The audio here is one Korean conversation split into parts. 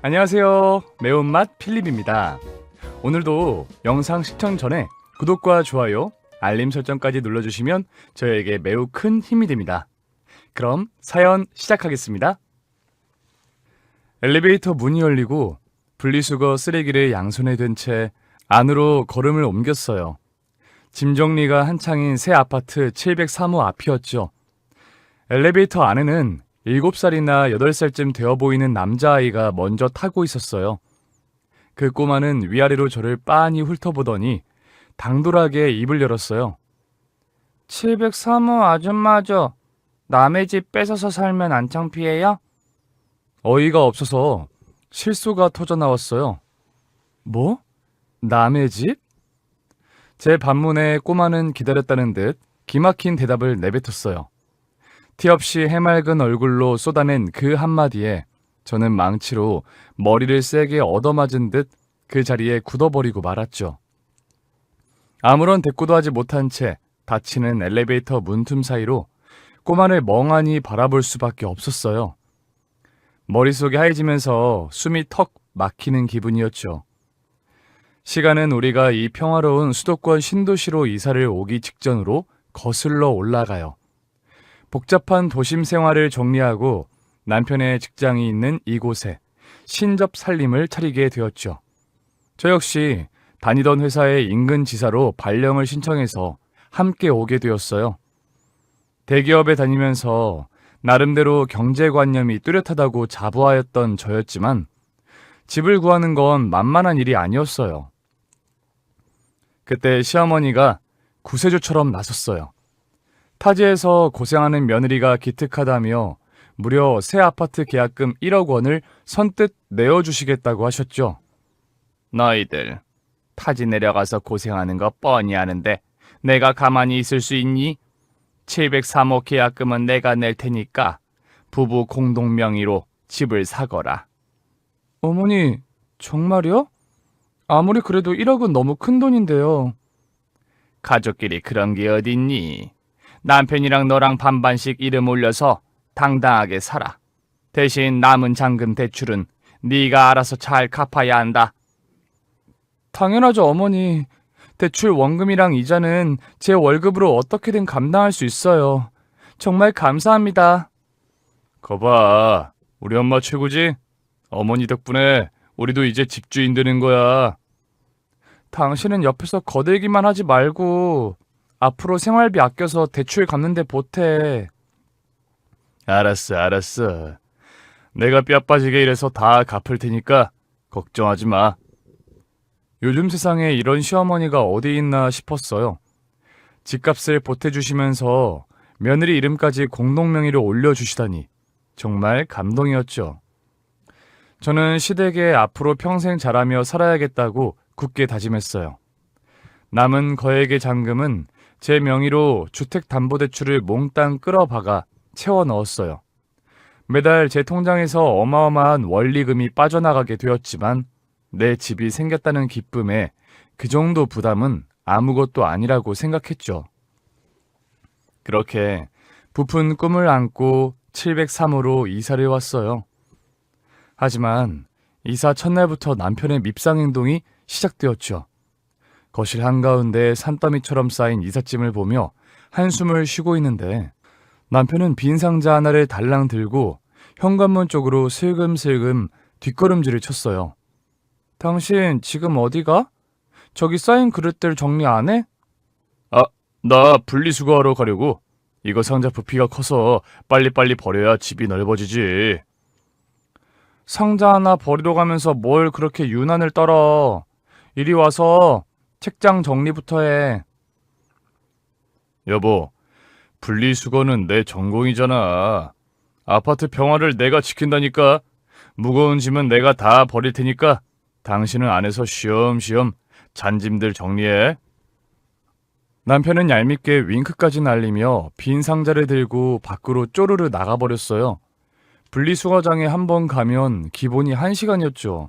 안녕하세요. 매운맛 필립입니다. 오늘도 영상 시청 전에 구독과 좋아요, 알림 설정까지 눌러주시면 저에게 매우 큰 힘이 됩니다. 그럼 사연 시작하겠습니다. 엘리베이터 문이 열리고 분리수거 쓰레기를 양손에 든 채 안으로 걸음을 옮겼어요. 짐 정리가 한창인 새 아파트 703호 앞이었죠. 엘리베이터 안에는 7살이나 8살쯤 되어 보이는 남자아이가 먼저 타고 있었어요. 그 꼬마는 위아래로 저를 빤히 훑어보더니 당돌하게 입을 열었어요. 703호 아줌마죠? 남의 집 뺏어서 살면 안 창피해요? 어이가 없어서 실수가 터져나왔어요. 뭐? 남의 집? 제 반문에 꼬마는 기다렸다는 듯 기막힌 대답을 내뱉었어요. 티 없이 해맑은 얼굴로 쏟아낸 그 한마디에 저는 망치로 머리를 세게 얻어맞은 듯 그 자리에 굳어버리고 말았죠. 아무런 대꾸도 하지 못한 채 닫히는 엘리베이터 문틈 사이로 꼬마를 멍하니 바라볼 수밖에 없었어요. 머릿속이 하얘지면서 숨이 턱 막히는 기분이었죠. 시간은 우리가 이 평화로운 수도권 신도시로 이사를 오기 직전으로 거슬러 올라가요. 복잡한 도심 생활을 정리하고 남편의 직장이 있는 이곳에 신접 살림을 차리게 되었죠. 저 역시 다니던 회사의 인근 지사로 발령을 신청해서 함께 오게 되었어요. 대기업에 다니면서 나름대로 경제관념이 뚜렷하다고 자부하였던 저였지만 집을 구하는 건 만만한 일이 아니었어요. 그때 시어머니가 구세주처럼 나섰어요. 타지에서 고생하는 며느리가 기특하다며 무려 새 아파트 계약금 1억 원을 선뜻 내어주시겠다고 하셨죠. 너희들 타지 내려가서 고생하는 거 뻔히 아는데 내가 가만히 있을 수 있니? 703호 계약금은 내가 낼 테니까 부부 공동 명의로 집을 사거라. 어머니, 정말요? 아무리 그래도 1억은 너무 큰 돈인데요. 가족끼리 그런 게 어딨니? 남편이랑 너랑 반반씩 이름 올려서 당당하게 살아. 대신 남은 잔금 대출은 네가 알아서 잘 갚아야 한다. 당연하죠, 어머니. 대출 원금이랑 이자는 제 월급으로 어떻게든 감당할 수 있어요. 정말 감사합니다. 거봐, 우리 엄마 최고지? 어머니 덕분에 우리도 이제 집주인 되는 거야. 당신은 옆에서 거들기만 하지 말고 앞으로 생활비 아껴서 대출 갚는데 보태. 알았어. 내가 뼈 빠지게 일해서 다 갚을 테니까 걱정하지 마. 요즘 세상에 이런 시어머니가 어디 있나 싶었어요. 집값을 보태주시면서 며느리 이름까지 공동명의로 올려주시다니 정말 감동이었죠. 저는 시댁에 앞으로 평생 잘하며 살아야겠다고 굳게 다짐했어요. 남은 거액의 잔금은 제 명의로 주택담보대출을 몽땅 끌어박아 채워 넣었어요. 매달 제 통장에서 어마어마한 원리금이 빠져나가게 되었지만 내 집이 생겼다는 기쁨에 그 정도 부담은 아무것도 아니라고 생각했죠. 그렇게 부푼 꿈을 안고 703호로 이사를 왔어요. 하지만 이사 첫날부터 남편의 밉상 행동이 시작되었죠. 거실 한가운데 산더미처럼 쌓인 이삿짐을 보며 한숨을 쉬고 있는데 남편은 빈 상자 하나를 달랑 들고 현관문 쪽으로 슬금슬금 뒷걸음질을 쳤어요. 당신 지금 어디가? 저기 쌓인 그릇들 정리 안 해? 나 분리수거하러 가려고. 이거 상자 부피가 커서 빨리빨리 버려야 집이 넓어지지. 상자 하나 버리러 가면서 뭘 그렇게 유난을 떨어. 이리 와서 책장 정리부터 해. 여보, 분리수거는 내 전공이잖아. 아파트 평화를 내가 지킨다니까. 무거운 짐은 내가 다 버릴 테니까 당신은 안에서 쉬엄쉬엄 잔짐들 정리해. 남편은 얄밉게 윙크까지 날리며 빈 상자를 들고 밖으로 쪼르르 나가버렸어요. 분리수거장에 한번 가면 기본이 1시간이었죠.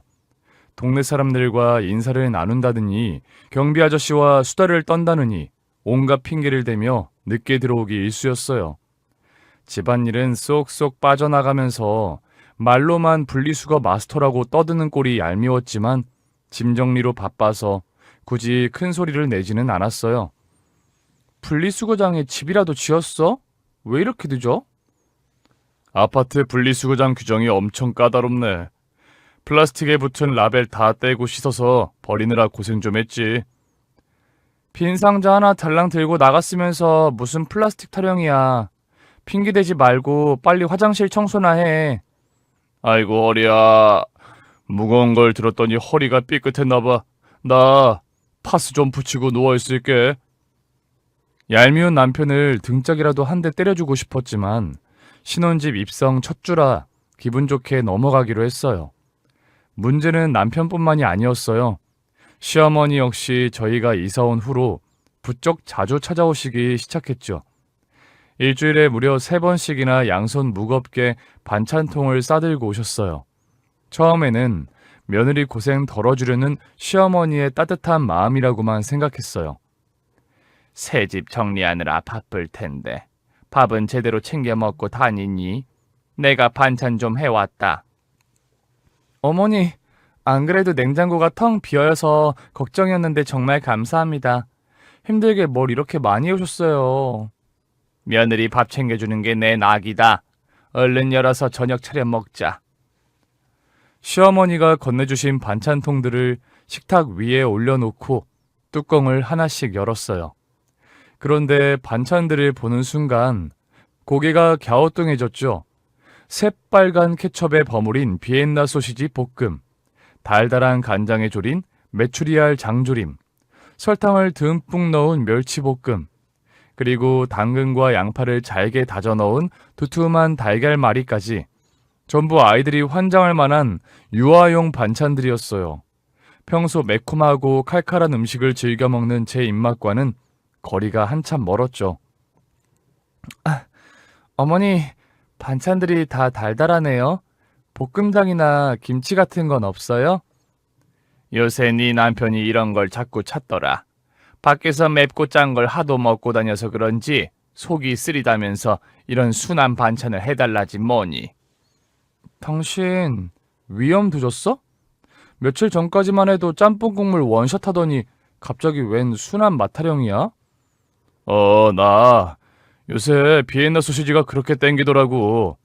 동네 사람들과 인사를 나눈다느니 경비 아저씨와 수다를 떤다느니 온갖 핑계를 대며 늦게 들어오기 일쑤였어요. 집안일은 쏙쏙 빠져나가면서 말로만 분리수거 마스터라고 떠드는 꼴이 얄미웠지만 짐 정리로 바빠서 굳이 큰 소리를 내지는 않았어요. 분리수거장에 집이라도 지었어? 왜 이렇게 늦어? 아파트 분리수거장 규정이 엄청 까다롭네. 플라스틱에 붙은 라벨 다 떼고 씻어서 버리느라 고생 좀 했지. 빈 상자 하나 달랑 들고 나갔으면서 무슨 플라스틱 타령이야. 핑계대지 말고 빨리 화장실 청소나 해. 아이고 허리야. 무거운 걸 들었더니 허리가 삐끗했나봐. 나 파스 좀 붙이고 누워있을게. 얄미운 남편을 등짝이라도 한 대 때려주고 싶었지만 신혼집 입성 첫 주라 기분 좋게 넘어가기로 했어요. 문제는 남편뿐만이 아니었어요. 시어머니 역시 저희가 이사 온 후로 부쩍 자주 찾아오시기 시작했죠. 일주일에 무려 3번씩이나 양손 무겁게 반찬통을 싸들고 오셨어요. 처음에는 며느리 고생 덜어주려는 시어머니의 따뜻한 마음이라고만 생각했어요. 새 집 정리하느라 바쁠 텐데 밥은 제대로 챙겨 먹고 다니니? 내가 반찬 좀 해왔다. 어머니, 안 그래도 냉장고가 텅 비어서 걱정이었는데 정말 감사합니다. 힘들게 뭘 이렇게 많이 오셨어요. 며느리 밥 챙겨주는 게 내 낙이다. 얼른 열어서 저녁 차려 먹자. 시어머니가 건네주신 반찬통들을 식탁 위에 올려놓고 뚜껑을 하나씩 열었어요. 그런데 반찬들을 보는 순간 고개가 갸우뚱해졌죠. 새빨간 케첩에 버무린 비엔나 소시지 볶음, 달달한 간장에 졸인 메추리알 장조림, 설탕을 듬뿍 넣은 멸치볶음, 그리고 당근과 양파를 잘게 다져 넣은 두툼한 달걀말이까지 전부 아이들이 환장할 만한 유아용 반찬들이었어요. 평소 매콤하고 칼칼한 음식을 즐겨 먹는 제 입맛과는 거리가 한참 멀었죠. 어머니, 반찬들이 다 달달하네요. 볶음탕이나 김치 같은 건 없어요? 요새 네 남편이 이런 걸 자꾸 찾더라. 밖에서 맵고 짠 걸 하도 먹고 다녀서 그런지 속이 쓰리다면서 이런 순한 반찬을 해달라지 뭐니. 당신 위험 드셨어? 며칠 전까지만 해도 짬뽕 국물 원샷 하더니 갑자기 웬 순한 맛타령이야? 나 요새 비엔나 소시지가 그렇게 땡기더라고.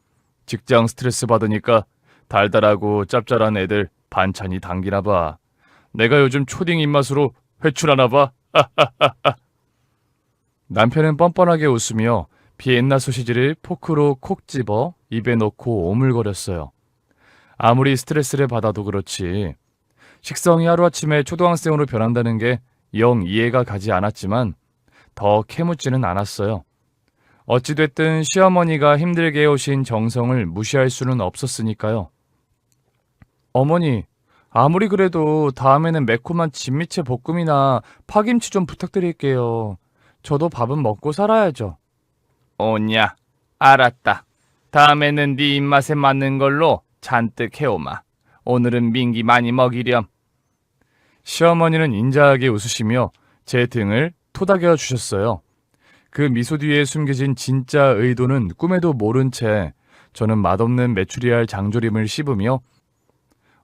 직장 스트레스 받으니까 달달하고 짭짤한 애들 반찬이 당기나 봐. 내가 요즘 초딩 입맛으로 회출하나 봐. 남편은 뻔뻔하게 웃으며 비엔나 소시지를 포크로 콕 집어 입에 넣고 오물거렸어요. 아무리 스트레스를 받아도 그렇지 식성이 하루아침에 초등학생으로 변한다는 게 영 이해가 가지 않았지만 더 캐묻지는 않았어요. 어찌됐든 시어머니가 힘들게 해오신 정성을 무시할 수는 없었으니까요. 어머니, 아무리 그래도 다음에는 매콤한 진미채 볶음이나 파김치 좀 부탁드릴게요. 저도 밥은 먹고 살아야죠. 오냐, 알았다. 다음에는 네 입맛에 맞는 걸로 잔뜩 해오마. 오늘은 민기 많이 먹이렴. 시어머니는 인자하게 웃으시며 제 등을 토닥여 주셨어요. 그 미소 뒤에 숨겨진 진짜 의도는 꿈에도 모른 채 저는 맛없는 메추리알 장조림을 씹으며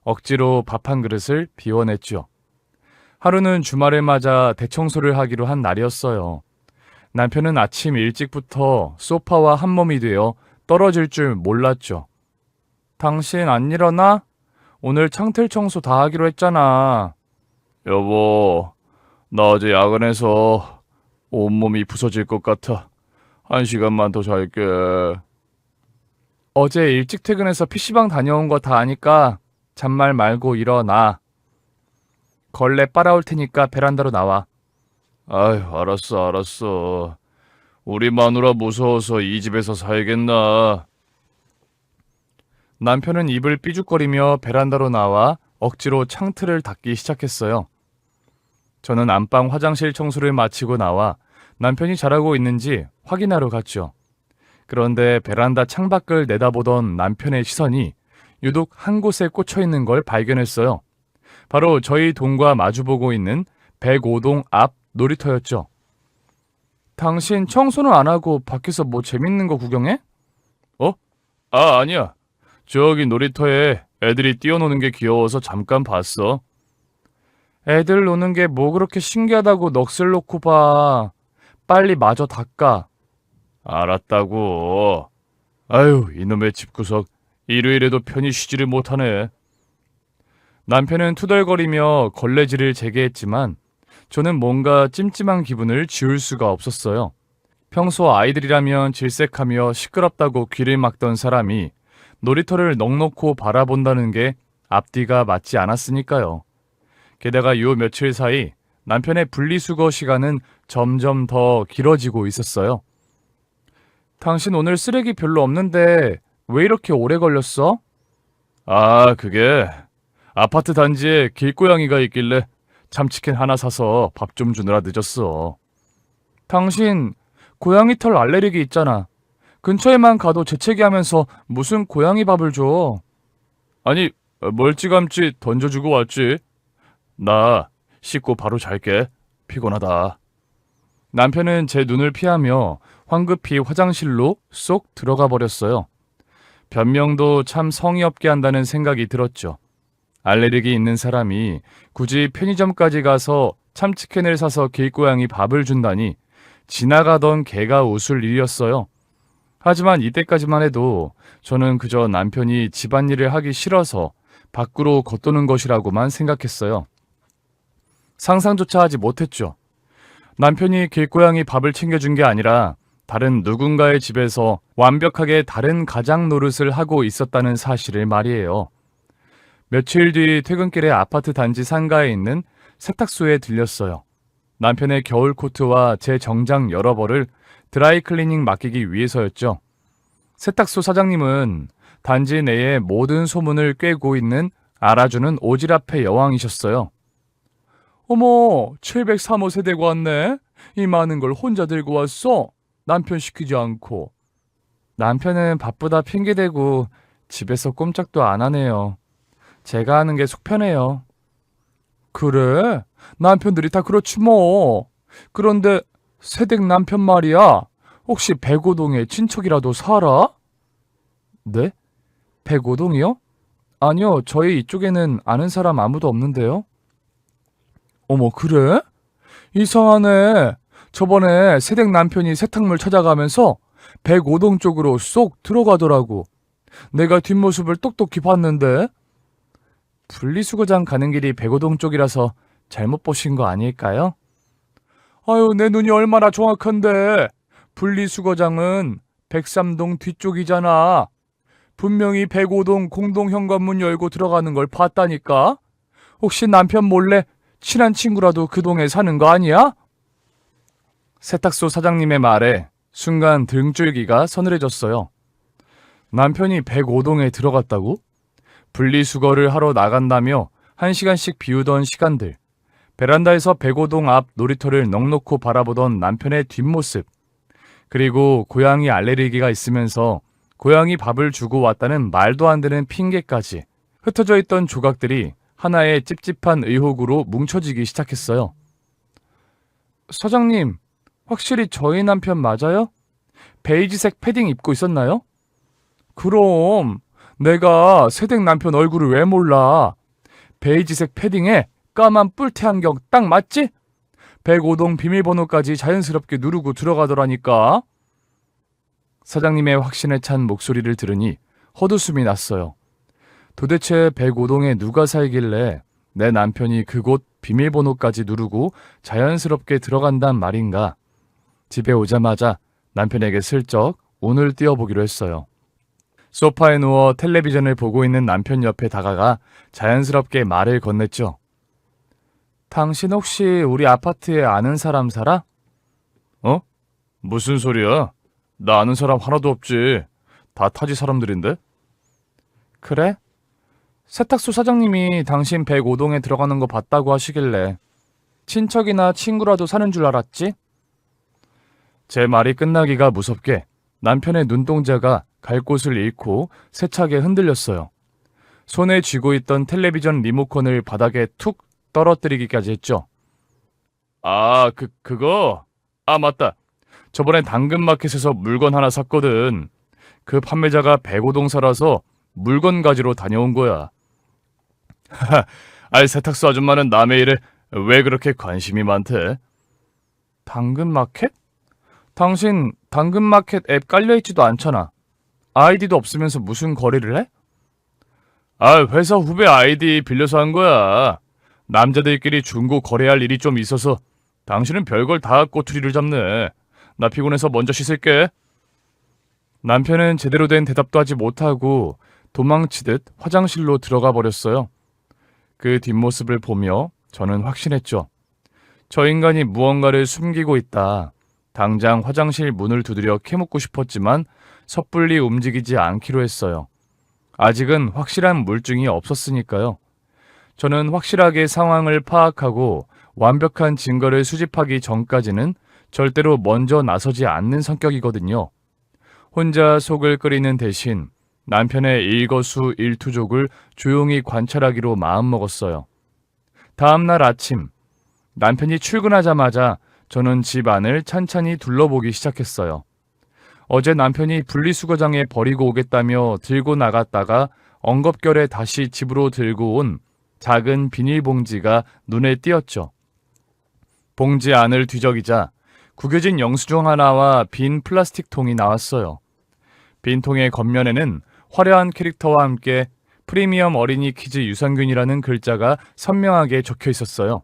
억지로 밥 한 그릇을 비워냈죠. 하루는 주말을 맞아 대청소를 하기로 한 날이었어요. 남편은 아침 일찍부터 소파와 한몸이 되어 떨어질 줄 몰랐죠. 당신 안 일어나? 오늘 창틀 청소 다 하기로 했잖아. 여보, 나 어제 야근해서 온몸이 부서질 것 같아. 1시간만 더 잘게. 어제 일찍 퇴근해서 PC방 다녀온 거 다 아니까 잔말 말고 일어나. 걸레 빨아올 테니까 베란다로 나와. 아휴, 알았어. 우리 마누라 무서워서 이 집에서 살겠나. 남편은 입을 삐죽거리며 베란다로 나와 억지로 창틀을 닫기 시작했어요. 저는 안방 화장실 청소를 마치고 나와 남편이 잘하고 있는지 확인하러 갔죠. 그런데 베란다 창밖을 내다보던 남편의 시선이 유독 한 곳에 꽂혀 있는 걸 발견했어요. 바로 저희 동과 마주보고 있는 105동 앞 놀이터였죠. 당신 청소는 안 하고 밖에서 뭐 재밌는 거 구경해? 아니야. 저기 놀이터에 애들이 뛰어노는 게 귀여워서 잠깐 봤어. 애들 노는 게 뭐 그렇게 신기하다고 넋을 놓고 봐. 빨리 마저 닦아. 알았다고. 아유, 이놈의 집구석. 일요일에도 편히 쉬지를 못하네. 남편은 투덜거리며 걸레질을 재개했지만 저는 뭔가 찜찜한 기분을 지울 수가 없었어요. 평소 아이들이라면 질색하며 시끄럽다고 귀를 막던 사람이 놀이터를 넋놓고 바라본다는 게 앞뒤가 맞지 않았으니까요. 게다가 요 며칠 사이 남편의 분리수거 시간은 점점 더 길어지고 있었어요. 당신 오늘 쓰레기 별로 없는데 왜 이렇게 오래 걸렸어? 아, 그게 아파트 단지에 길고양이가 있길래 참치캔 하나 사서 밥 좀 주느라 늦었어. 당신 고양이 털 알레르기 있잖아. 근처에만 가도 재채기 하면서 무슨 고양이 밥을 줘? 아니, 멀찌감치 던져주고 왔지. 나 씻고 바로 잘게. 피곤하다. 남편은 제 눈을 피하며 황급히 화장실로 쏙 들어가 버렸어요. 변명도 참 성의 없게 한다는 생각이 들었죠. 알레르기 있는 사람이 굳이 편의점까지 가서 참치캔을 사서 길고양이 밥을 준다니 지나가던 개가 웃을 일이었어요. 하지만 이때까지만 해도 저는 그저 남편이 집안일을 하기 싫어서 밖으로 걷도는 것이라고만 생각했어요. 상상조차 하지 못했죠. 남편이 길고양이 밥을 챙겨준 게 아니라 다른 누군가의 집에서 완벽하게 다른 가장 노릇을 하고 있었다는 사실을 말이에요. 며칠 뒤 퇴근길에 아파트 단지 상가에 있는 세탁소에 들렸어요. 남편의 겨울 코트와 제 정장 여러 벌을 드라이클리닝 맡기기 위해서였죠. 세탁소 사장님은 단지 내의 모든 소문을 꿰고 있는 알아주는 오지랖의 여왕이셨어요. 어머, 703호 세대가 왔네. 이 많은 걸 혼자 들고 왔어. 남편 시키지 않고. 남편은 바쁘다 핑계대고 집에서 꼼짝도 안 하네요. 제가 하는 게 속 편해요. 그래? 남편들이 다 그렇지 뭐. 그런데 새댁 남편 말이야. 혹시 백오동에 친척이라도 살아? 네? 백오동이요? 아니요, 저희 이쪽에는 아는 사람 아무도 없는데요. 어머, 그래? 이상하네. 저번에 새댁 남편이 세탁물 찾아가면서 백오동 쪽으로 쏙 들어가더라고. 내가 뒷모습을 똑똑히 봤는데. 분리수거장 가는 길이 백오동 쪽이라서 잘못 보신 거 아닐까요? 아유, 내 눈이 얼마나 정확한데. 분리수거장은 103동 뒤쪽이잖아. 분명히 105동 공동현관문 열고 들어가는 걸 봤다니까. 혹시 남편 몰래 친한 친구라도 그 동에 사는 거 아니야? 세탁소 사장님의 말에 순간 등줄기가 서늘해졌어요. 남편이 105동에 들어갔다고? 분리수거를 하러 나간다며 1시간씩 비우던 시간들, 베란다에서 105동 앞 놀이터를 넋놓고 바라보던 남편의 뒷모습, 그리고 고양이 알레르기가 있으면서 고양이 밥을 주고 왔다는 말도 안 되는 핑계까지 흩어져 있던 조각들이 하나의 찝찝한 의혹으로 뭉쳐지기 시작했어요. 사장님, 확실히 저희 남편 맞아요? 베이지색 패딩 입고 있었나요? 그럼 내가 새댁 남편 얼굴을 왜 몰라? 베이지색 패딩에 까만 뿔테 안경 딱 맞지? 105동 비밀번호까지 자연스럽게 누르고 들어가더라니까. 사장님의 확신에 찬 목소리를 들으니 헛웃음이 났어요. 도대체 105동에 누가 살길래 내 남편이 그곳 비밀번호까지 누르고 자연스럽게 들어간단 말인가. 집에 오자마자 남편에게 슬쩍 운을 띄워보기로 했어요. 소파에 누워 텔레비전을 보고 있는 남편 옆에 다가가 자연스럽게 말을 건넸죠. 당신 혹시 우리 아파트에 아는 사람 살아? 어? 무슨 소리야? 나 아는 사람 하나도 없지. 다 타지 사람들인데? 그래? 세탁소 사장님이 당신 105동에 들어가는 거 봤다고 하시길래 친척이나 친구라도 사는 줄 알았지? 제 말이 끝나기가 무섭게 남편의 눈동자가 갈 곳을 잃고 세차게 흔들렸어요. 손에 쥐고 있던 텔레비전 리모컨을 바닥에 툭 떨어뜨리기까지 했죠. 아, 그거? 아, 맞다. 저번에 당근마켓에서 물건 하나 샀거든. 그 판매자가 105동 살아서 물건 가지러 다녀온 거야. 하하, 아이 세탁소 아줌마는 남의 일에 왜 그렇게 관심이 많대? 당근마켓? 당신 당근마켓 앱 깔려있지도 않잖아. 아이디도 없으면서 무슨 거래를 해? 아, 회사 후배 아이디 빌려서 한 거야. 남자들끼리 중고 거래할 일이 좀 있어서. 당신은 별걸 다 꼬투리를 잡네. 나 피곤해서 먼저 씻을게. 남편은 제대로 된 대답도 하지 못하고 도망치듯 화장실로 들어가 버렸어요. 그 뒷모습을 보며 저는 확신했죠. 저 인간이 무언가를 숨기고 있다. 당장 화장실 문을 두드려 캐묻고 싶었지만 섣불리 움직이지 않기로 했어요. 아직은 확실한 물증이 없었으니까요. 저는 확실하게 상황을 파악하고 완벽한 증거를 수집하기 전까지는 절대로 먼저 나서지 않는 성격이거든요. 혼자 속을 끓이는 대신 남편의 일거수일투족을 조용히 관찰하기로 마음먹었어요. 다음날 아침, 남편이 출근하자마자 저는 집 안을 찬찬히 둘러보기 시작했어요. 어제 남편이 분리수거장에 버리고 오겠다며 들고 나갔다가 엉겁결에 다시 집으로 들고 온 작은 비닐봉지가 눈에 띄었죠. 봉지 안을 뒤적이자 구겨진 영수증 하나와 빈 플라스틱 통이 나왔어요. 빈 통의 겉면에는 화려한 캐릭터와 함께 프리미엄 어린이 키즈 유산균이라는 글자가 선명하게 적혀 있었어요.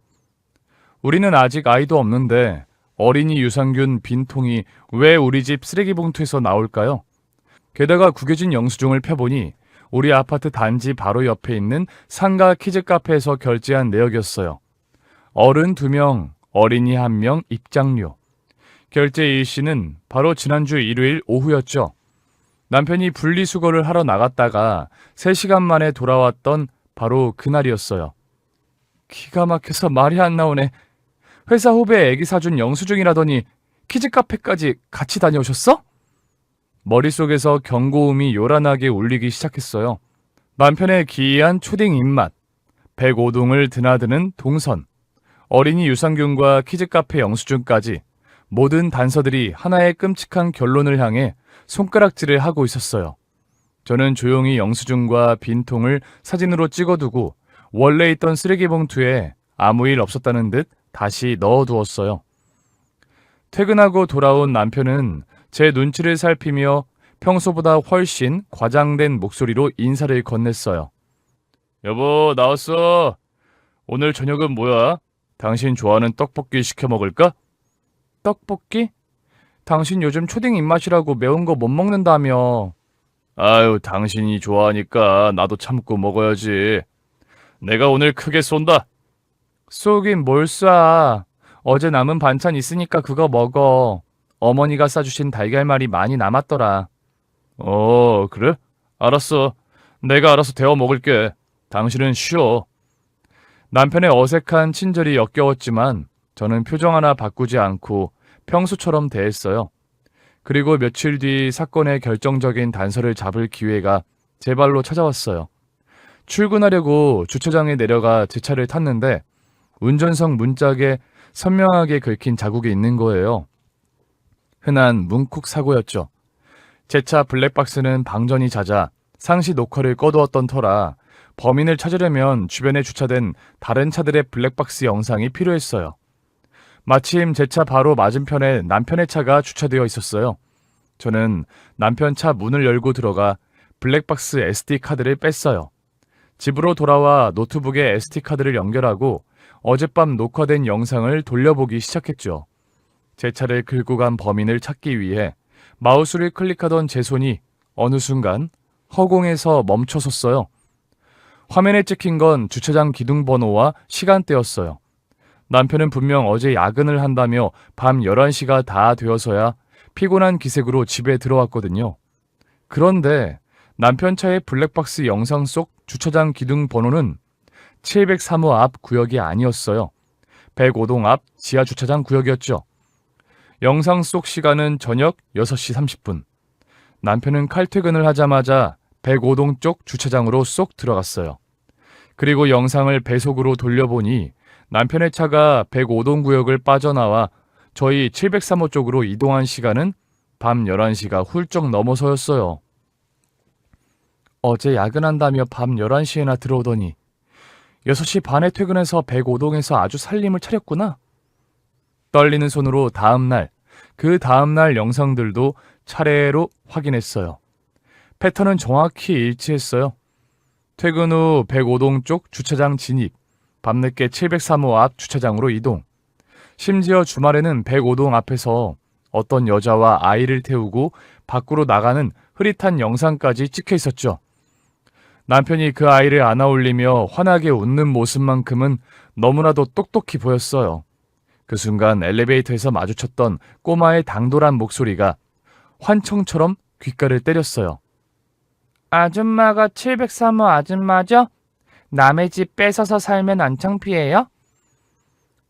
우리는 아직 아이도 없는데 어린이 유산균 빈통이 왜 우리 집 쓰레기 봉투에서 나올까요? 게다가 구겨진 영수증을 펴보니 우리 아파트 단지 바로 옆에 있는 상가 키즈 카페에서 결제한 내역이었어요. 어른 2명, 어린이 1명 입장료. 결제 일시는 바로 지난주 일요일 오후였죠. 남편이 분리수거를 하러 나갔다가 3시간 만에 돌아왔던 바로 그날이었어요. 기가 막혀서 말이 안 나오네. 회사 후배 애기 사준 영수증이라더니 키즈 카페까지 같이 다녀오셨어? 머릿속에서 경고음이 요란하게 울리기 시작했어요. 남편의 기이한 초딩 입맛, 105동을 드나드는 동선, 어린이 유산균과 키즈 카페 영수증까지 모든 단서들이 하나의 끔찍한 결론을 향해 손가락질을 하고 있었어요. 저는 조용히 영수증과 빈통을 사진으로 찍어두고 원래 있던 쓰레기 봉투에 아무 일 없었다는 듯 다시 넣어두었어요. 퇴근하고 돌아온 남편은 제 눈치를 살피며 평소보다 훨씬 과장된 목소리로 인사를 건넸어요. 여보, 나왔어. 오늘 저녁은 뭐야? 당신 좋아하는 떡볶이 시켜 먹을까? 떡볶이? 당신 요즘 초딩 입맛이라고 매운 거 못 먹는다며. 아유, 당신이 좋아하니까 나도 참고 먹어야지. 내가 오늘 크게 쏜다. 쏘긴 뭘 쏴. 어제 남은 반찬 있으니까 그거 먹어. 어머니가 싸주신 달걀말이 많이 남았더라. 그래? 알았어. 내가 알아서 데워 먹을게. 당신은 쉬어. 남편의 어색한 친절이 역겨웠지만 저는 표정 하나 바꾸지 않고 평소처럼 대했어요. 그리고 며칠 뒤 사건의 결정적인 단서를 잡을 기회가 제 발로 찾아왔어요. 출근하려고 주차장에 내려가 제 차를 탔는데 운전석 문짝에 선명하게 긁힌 자국이 있는 거예요. 흔한 문콕 사고였죠. 제 차 블랙박스는 방전이 잦아 상시 녹화를 꺼두었던 터라 범인을 찾으려면 주변에 주차된 다른 차들의 블랙박스 영상이 필요했어요. 마침 제 차 바로 맞은편에 남편의 차가 주차되어 있었어요. 저는 남편 차 문을 열고 들어가 블랙박스 SD카드를 뺐어요. 집으로 돌아와 노트북에 SD카드를 연결하고 어젯밤 녹화된 영상을 돌려보기 시작했죠. 제 차를 긁고 간 범인을 찾기 위해 마우스를 클릭하던 제 손이 어느 순간 허공에서 멈춰섰어요. 화면에 찍힌 건 주차장 기둥 번호와 시간대였어요. 남편은 분명 어제 야근을 한다며 밤 11시가 다 되어서야 피곤한 기색으로 집에 들어왔거든요. 그런데 남편 차의 블랙박스 영상 속 주차장 기둥 번호는 703호 앞 구역이 아니었어요. 105동 앞 지하 주차장 구역이었죠. 영상 속 시간은 저녁 6시 30분. 남편은 칼퇴근을 하자마자 105동 쪽 주차장으로 쏙 들어갔어요. 그리고 영상을 배속으로 돌려보니 남편의 차가 105동 구역을 빠져나와 저희 703호 쪽으로 이동한 시간은 밤 11시가 훌쩍 넘어서였어요. 어제 야근한다며 밤 11시에나 들어오더니 6시 반에 퇴근해서 105동에서 아주 살림을 차렸구나. 떨리는 손으로 그 다음날 영상들도 차례로 확인했어요. 패턴은 정확히 일치했어요. 퇴근 후 105동 쪽 주차장 진입, 밤늦게 703호 앞 주차장으로 이동. 심지어 주말에는 105동 앞에서 어떤 여자와 아이를 태우고 밖으로 나가는 흐릿한 영상까지 찍혀 있었죠. 남편이 그 아이를 안아 올리며 환하게 웃는 모습만큼은 너무나도 똑똑히 보였어요. 그 순간 엘리베이터에서 마주쳤던 꼬마의 당돌한 목소리가 환청처럼 귓가를 때렸어요. 아줌마가 703호 아줌마죠? 남의 집 뺏어서 살면 안 창피해요?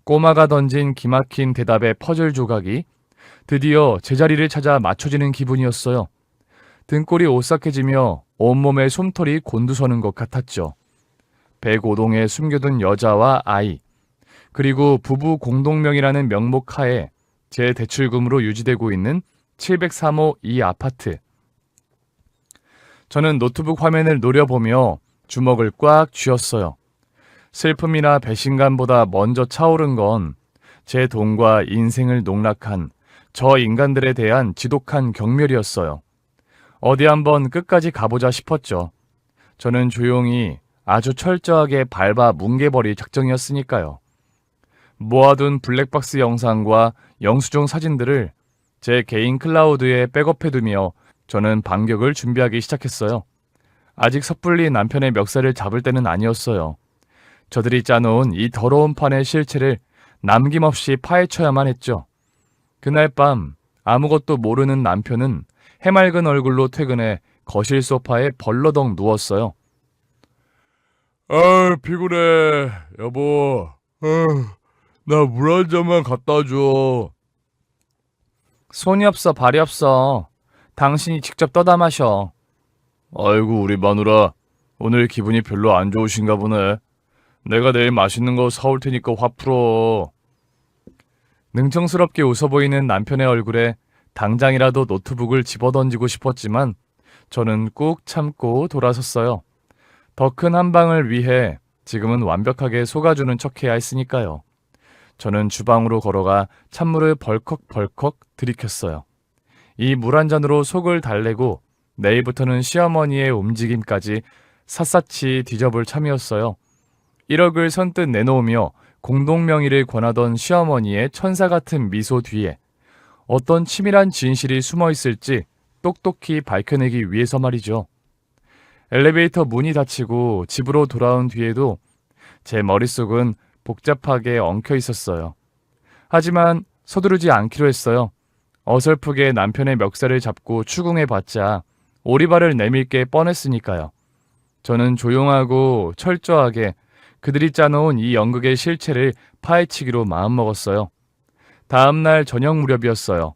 꼬마가 던진 기막힌 대답의 퍼즐 조각이 드디어 제자리를 찾아 맞춰지는 기분이었어요. 등골이 오싹해지며 온몸에 솜털이 곤두서는 것 같았죠. 105동에 숨겨둔 여자와 아이, 그리고 부부 공동명이라는 명목 하에 제 대출금으로 유지되고 있는 703호 이 아파트. 저는 노트북 화면을 노려보며 주먹을 꽉 쥐었어요. 슬픔이나 배신감보다 먼저 차오른 건 제 돈과 인생을 농락한 저 인간들에 대한 지독한 경멸이었어요. 어디 한번 끝까지 가보자 싶었죠. 저는 조용히 아주 철저하게 밟아 뭉개버릴 작정이었으니까요. 모아둔 블랙박스 영상과 영수증 사진들을 제 개인 클라우드에 백업해두며 저는 반격을 준비하기 시작했어요. 아직 섣불리 남편의 멱살을 잡을 때는 아니었어요. 저들이 짜놓은 이 더러운 판의 실체를 남김없이 파헤쳐야만 했죠. 그날 밤 아무것도 모르는 남편은 해맑은 얼굴로 퇴근해 거실 소파에 벌러덩 누웠어요. 아, 피곤해. 여보, 나 물 한 잔만 갖다 줘. 손이 없어, 발이 없어. 당신이 직접 떠다 마셔. 아이고, 우리 마누라. 오늘 기분이 별로 안 좋으신가 보네. 내가 내일 맛있는 거 사올 테니까 화 풀어. 능청스럽게 웃어 보이는 남편의 얼굴에 당장이라도 노트북을 집어던지고 싶었지만 저는 꾹 참고 돌아섰어요. 더 큰 한 방을 위해 지금은 완벽하게 속아주는 척해야 했으니까요. 저는 주방으로 걸어가 찬물을 벌컥벌컥 들이켰어요. 이 물 한 잔으로 속을 달래고 내일부터는 시어머니의 움직임까지 샅샅이 뒤져볼 참이었어요. 1억을 선뜻 내놓으며 공동명의를 권하던 시어머니의 천사 같은 미소 뒤에 어떤 치밀한 진실이 숨어 있을지 똑똑히 밝혀내기 위해서 말이죠. 엘리베이터 문이 닫히고 집으로 돌아온 뒤에도 제 머릿속은 복잡하게 엉켜 있었어요. 하지만 서두르지 않기로 했어요. 어설프게 남편의 멱살을 잡고 추궁해봤자 오리발을 내밀게 뻔했으니까요. 저는 조용하고 철저하게 그들이 짜놓은 이 연극의 실체를 파헤치기로 마음먹었어요. 다음날 저녁 무렵이었어요.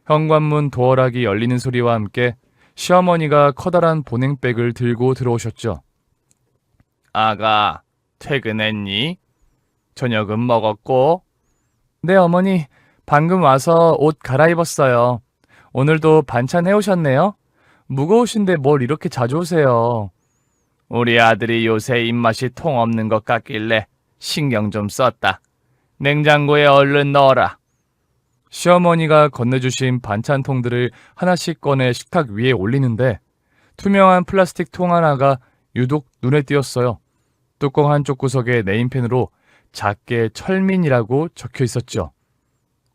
현관문 도어락이 열리는 소리와 함께 시어머니가 커다란 보냉백을 들고 들어오셨죠. 아가, 퇴근했니? 저녁은 먹었고? 네, 어머니. 방금 와서 옷 갈아입었어요. 오늘도 반찬 해오셨네요? 무거우신데 뭘 이렇게 자주 오세요? 우리 아들이 요새 입맛이 통 없는 것 같길래 신경 좀 썼다. 냉장고에 얼른 넣어라. 시어머니가 건네주신 반찬통들을 하나씩 꺼내 식탁 위에 올리는데 투명한 플라스틱 통 하나가 유독 눈에 띄었어요. 뚜껑 한쪽 구석에 네임펜으로 작게 철민이라고 적혀 있었죠.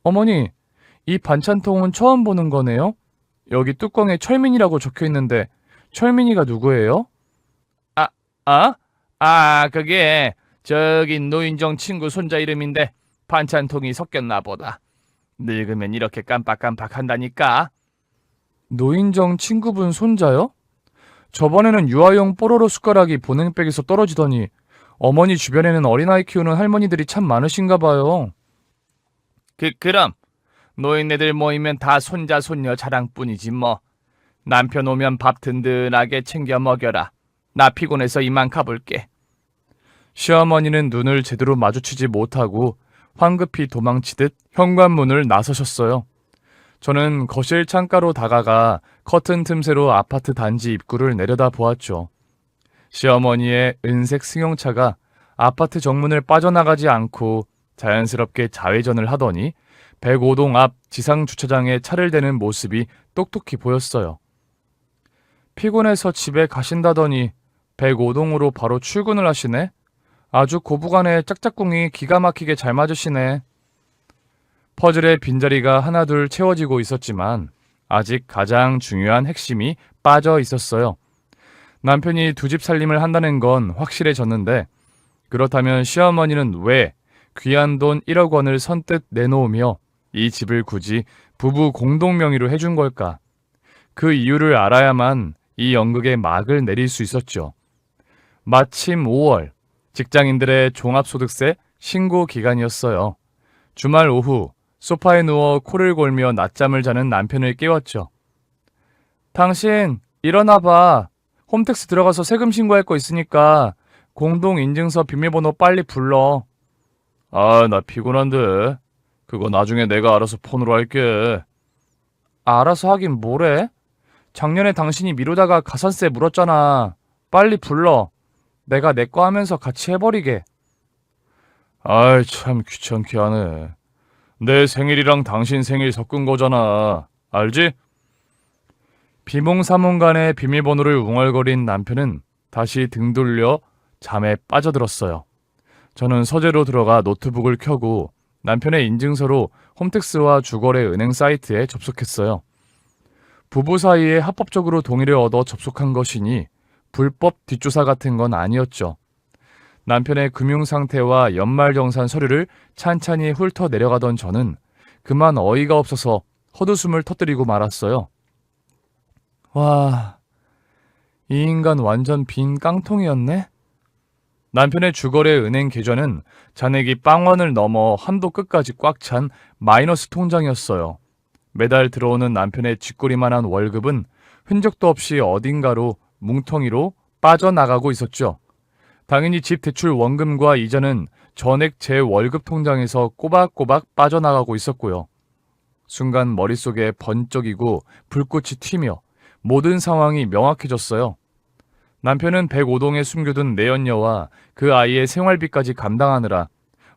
어머니, 이 반찬통은 처음 보는 거네요? 여기 뚜껑에 철민이라고 적혀 있는데 철민이가 누구예요? 그게 저기 노인정 친구 손자 이름인데 반찬통이 섞였나 보다. 늙으면 이렇게 깜빡깜빡 한다니까. 노인정 친구분 손자요? 저번에는 유아용 뽀로로 숟가락이 보냉백에서 떨어지더니 어머니 주변에는 어린아이 키우는 할머니들이 참 많으신가 봐요. 그럼 노인네들 모이면 다 손자 손녀 자랑뿐이지 뭐. 남편 오면 밥 든든하게 챙겨 먹여라. 나 피곤해서 이만 가볼게. 시어머니는 눈을 제대로 마주치지 못하고 황급히 도망치듯 현관문을 나서셨어요. 저는 거실 창가로 다가가 커튼 틈새로 아파트 단지 입구를 내려다 보았죠. 시어머니의 은색 승용차가 아파트 정문을 빠져나가지 않고 자연스럽게 좌회전을 하더니 105동 앞 지상주차장에 차를 대는 모습이 똑똑히 보였어요. 피곤해서 집에 가신다더니 105동으로 바로 출근을 하시네? 아주 고부간에 짝짝꿍이 기가 막히게 잘 맞으시네. 퍼즐의 빈자리가 하나둘 채워지고 있었지만 아직 가장 중요한 핵심이 빠져 있었어요. 남편이 두 집 살림을 한다는 건 확실해졌는데 그렇다면 시어머니는 왜 귀한 돈 1억 원을 선뜻 내놓으며 이 집을 굳이 부부 공동 명의로 해준 걸까? 그 이유를 알아야만 이 연극의 막을 내릴 수 있었죠. 마침 5월, 직장인들의 종합소득세 신고 기간이었어요. 주말 오후 소파에 누워 코를 골며 낮잠을 자는 남편을 깨웠죠. 당신 일어나봐. 홈택스 들어가서 세금 신고할 거 있으니까 공동인증서 비밀번호 빨리 불러. 아, 나 피곤한데. 그거 나중에 내가 알아서 폰으로 할게. 알아서 하긴 뭐래? 작년에 당신이 미루다가 가산세 물었잖아. 빨리 불러. 내가 내 거 하면서 같이 해버리게. 아이, 참 귀찮게 하네. 내 생일이랑 당신 생일 섞은 거잖아. 알지? 비몽사몽간의 비밀번호를 웅얼거린 남편은 다시 등 돌려 잠에 빠져들었어요. 저는 서재로 들어가 노트북을 켜고 남편의 인증서로 홈택스와 주거래 은행 사이트에 접속했어요. 부부 사이에 합법적으로 동의를 얻어 접속한 것이니 불법 뒷조사 같은 건 아니었죠. 남편의 금융상태와 연말정산 서류를 찬찬히 훑어 내려가던 저는 그만 어이가 없어서 헛웃음을 터뜨리고 말았어요. 와, 이 인간 완전 빈 깡통이었네? 남편의 주거래 은행 계좌는 잔액이 빵원을 넘어 한도 끝까지 꽉 찬 마이너스 통장이었어요. 매달 들어오는 남편의 쥐꼬리만한 월급은 흔적도 없이 어딘가로 뭉텅이로 빠져나가고 있었죠. 당연히 집 대출 원금과 이자는 전액 제 월급 통장에서 꼬박꼬박 빠져나가고 있었고요. 순간 머릿속에 번쩍이고 불꽃이 튀며 모든 상황이 명확해졌어요. 남편은 105동에 숨겨둔 내연녀와 그 아이의 생활비까지 감당하느라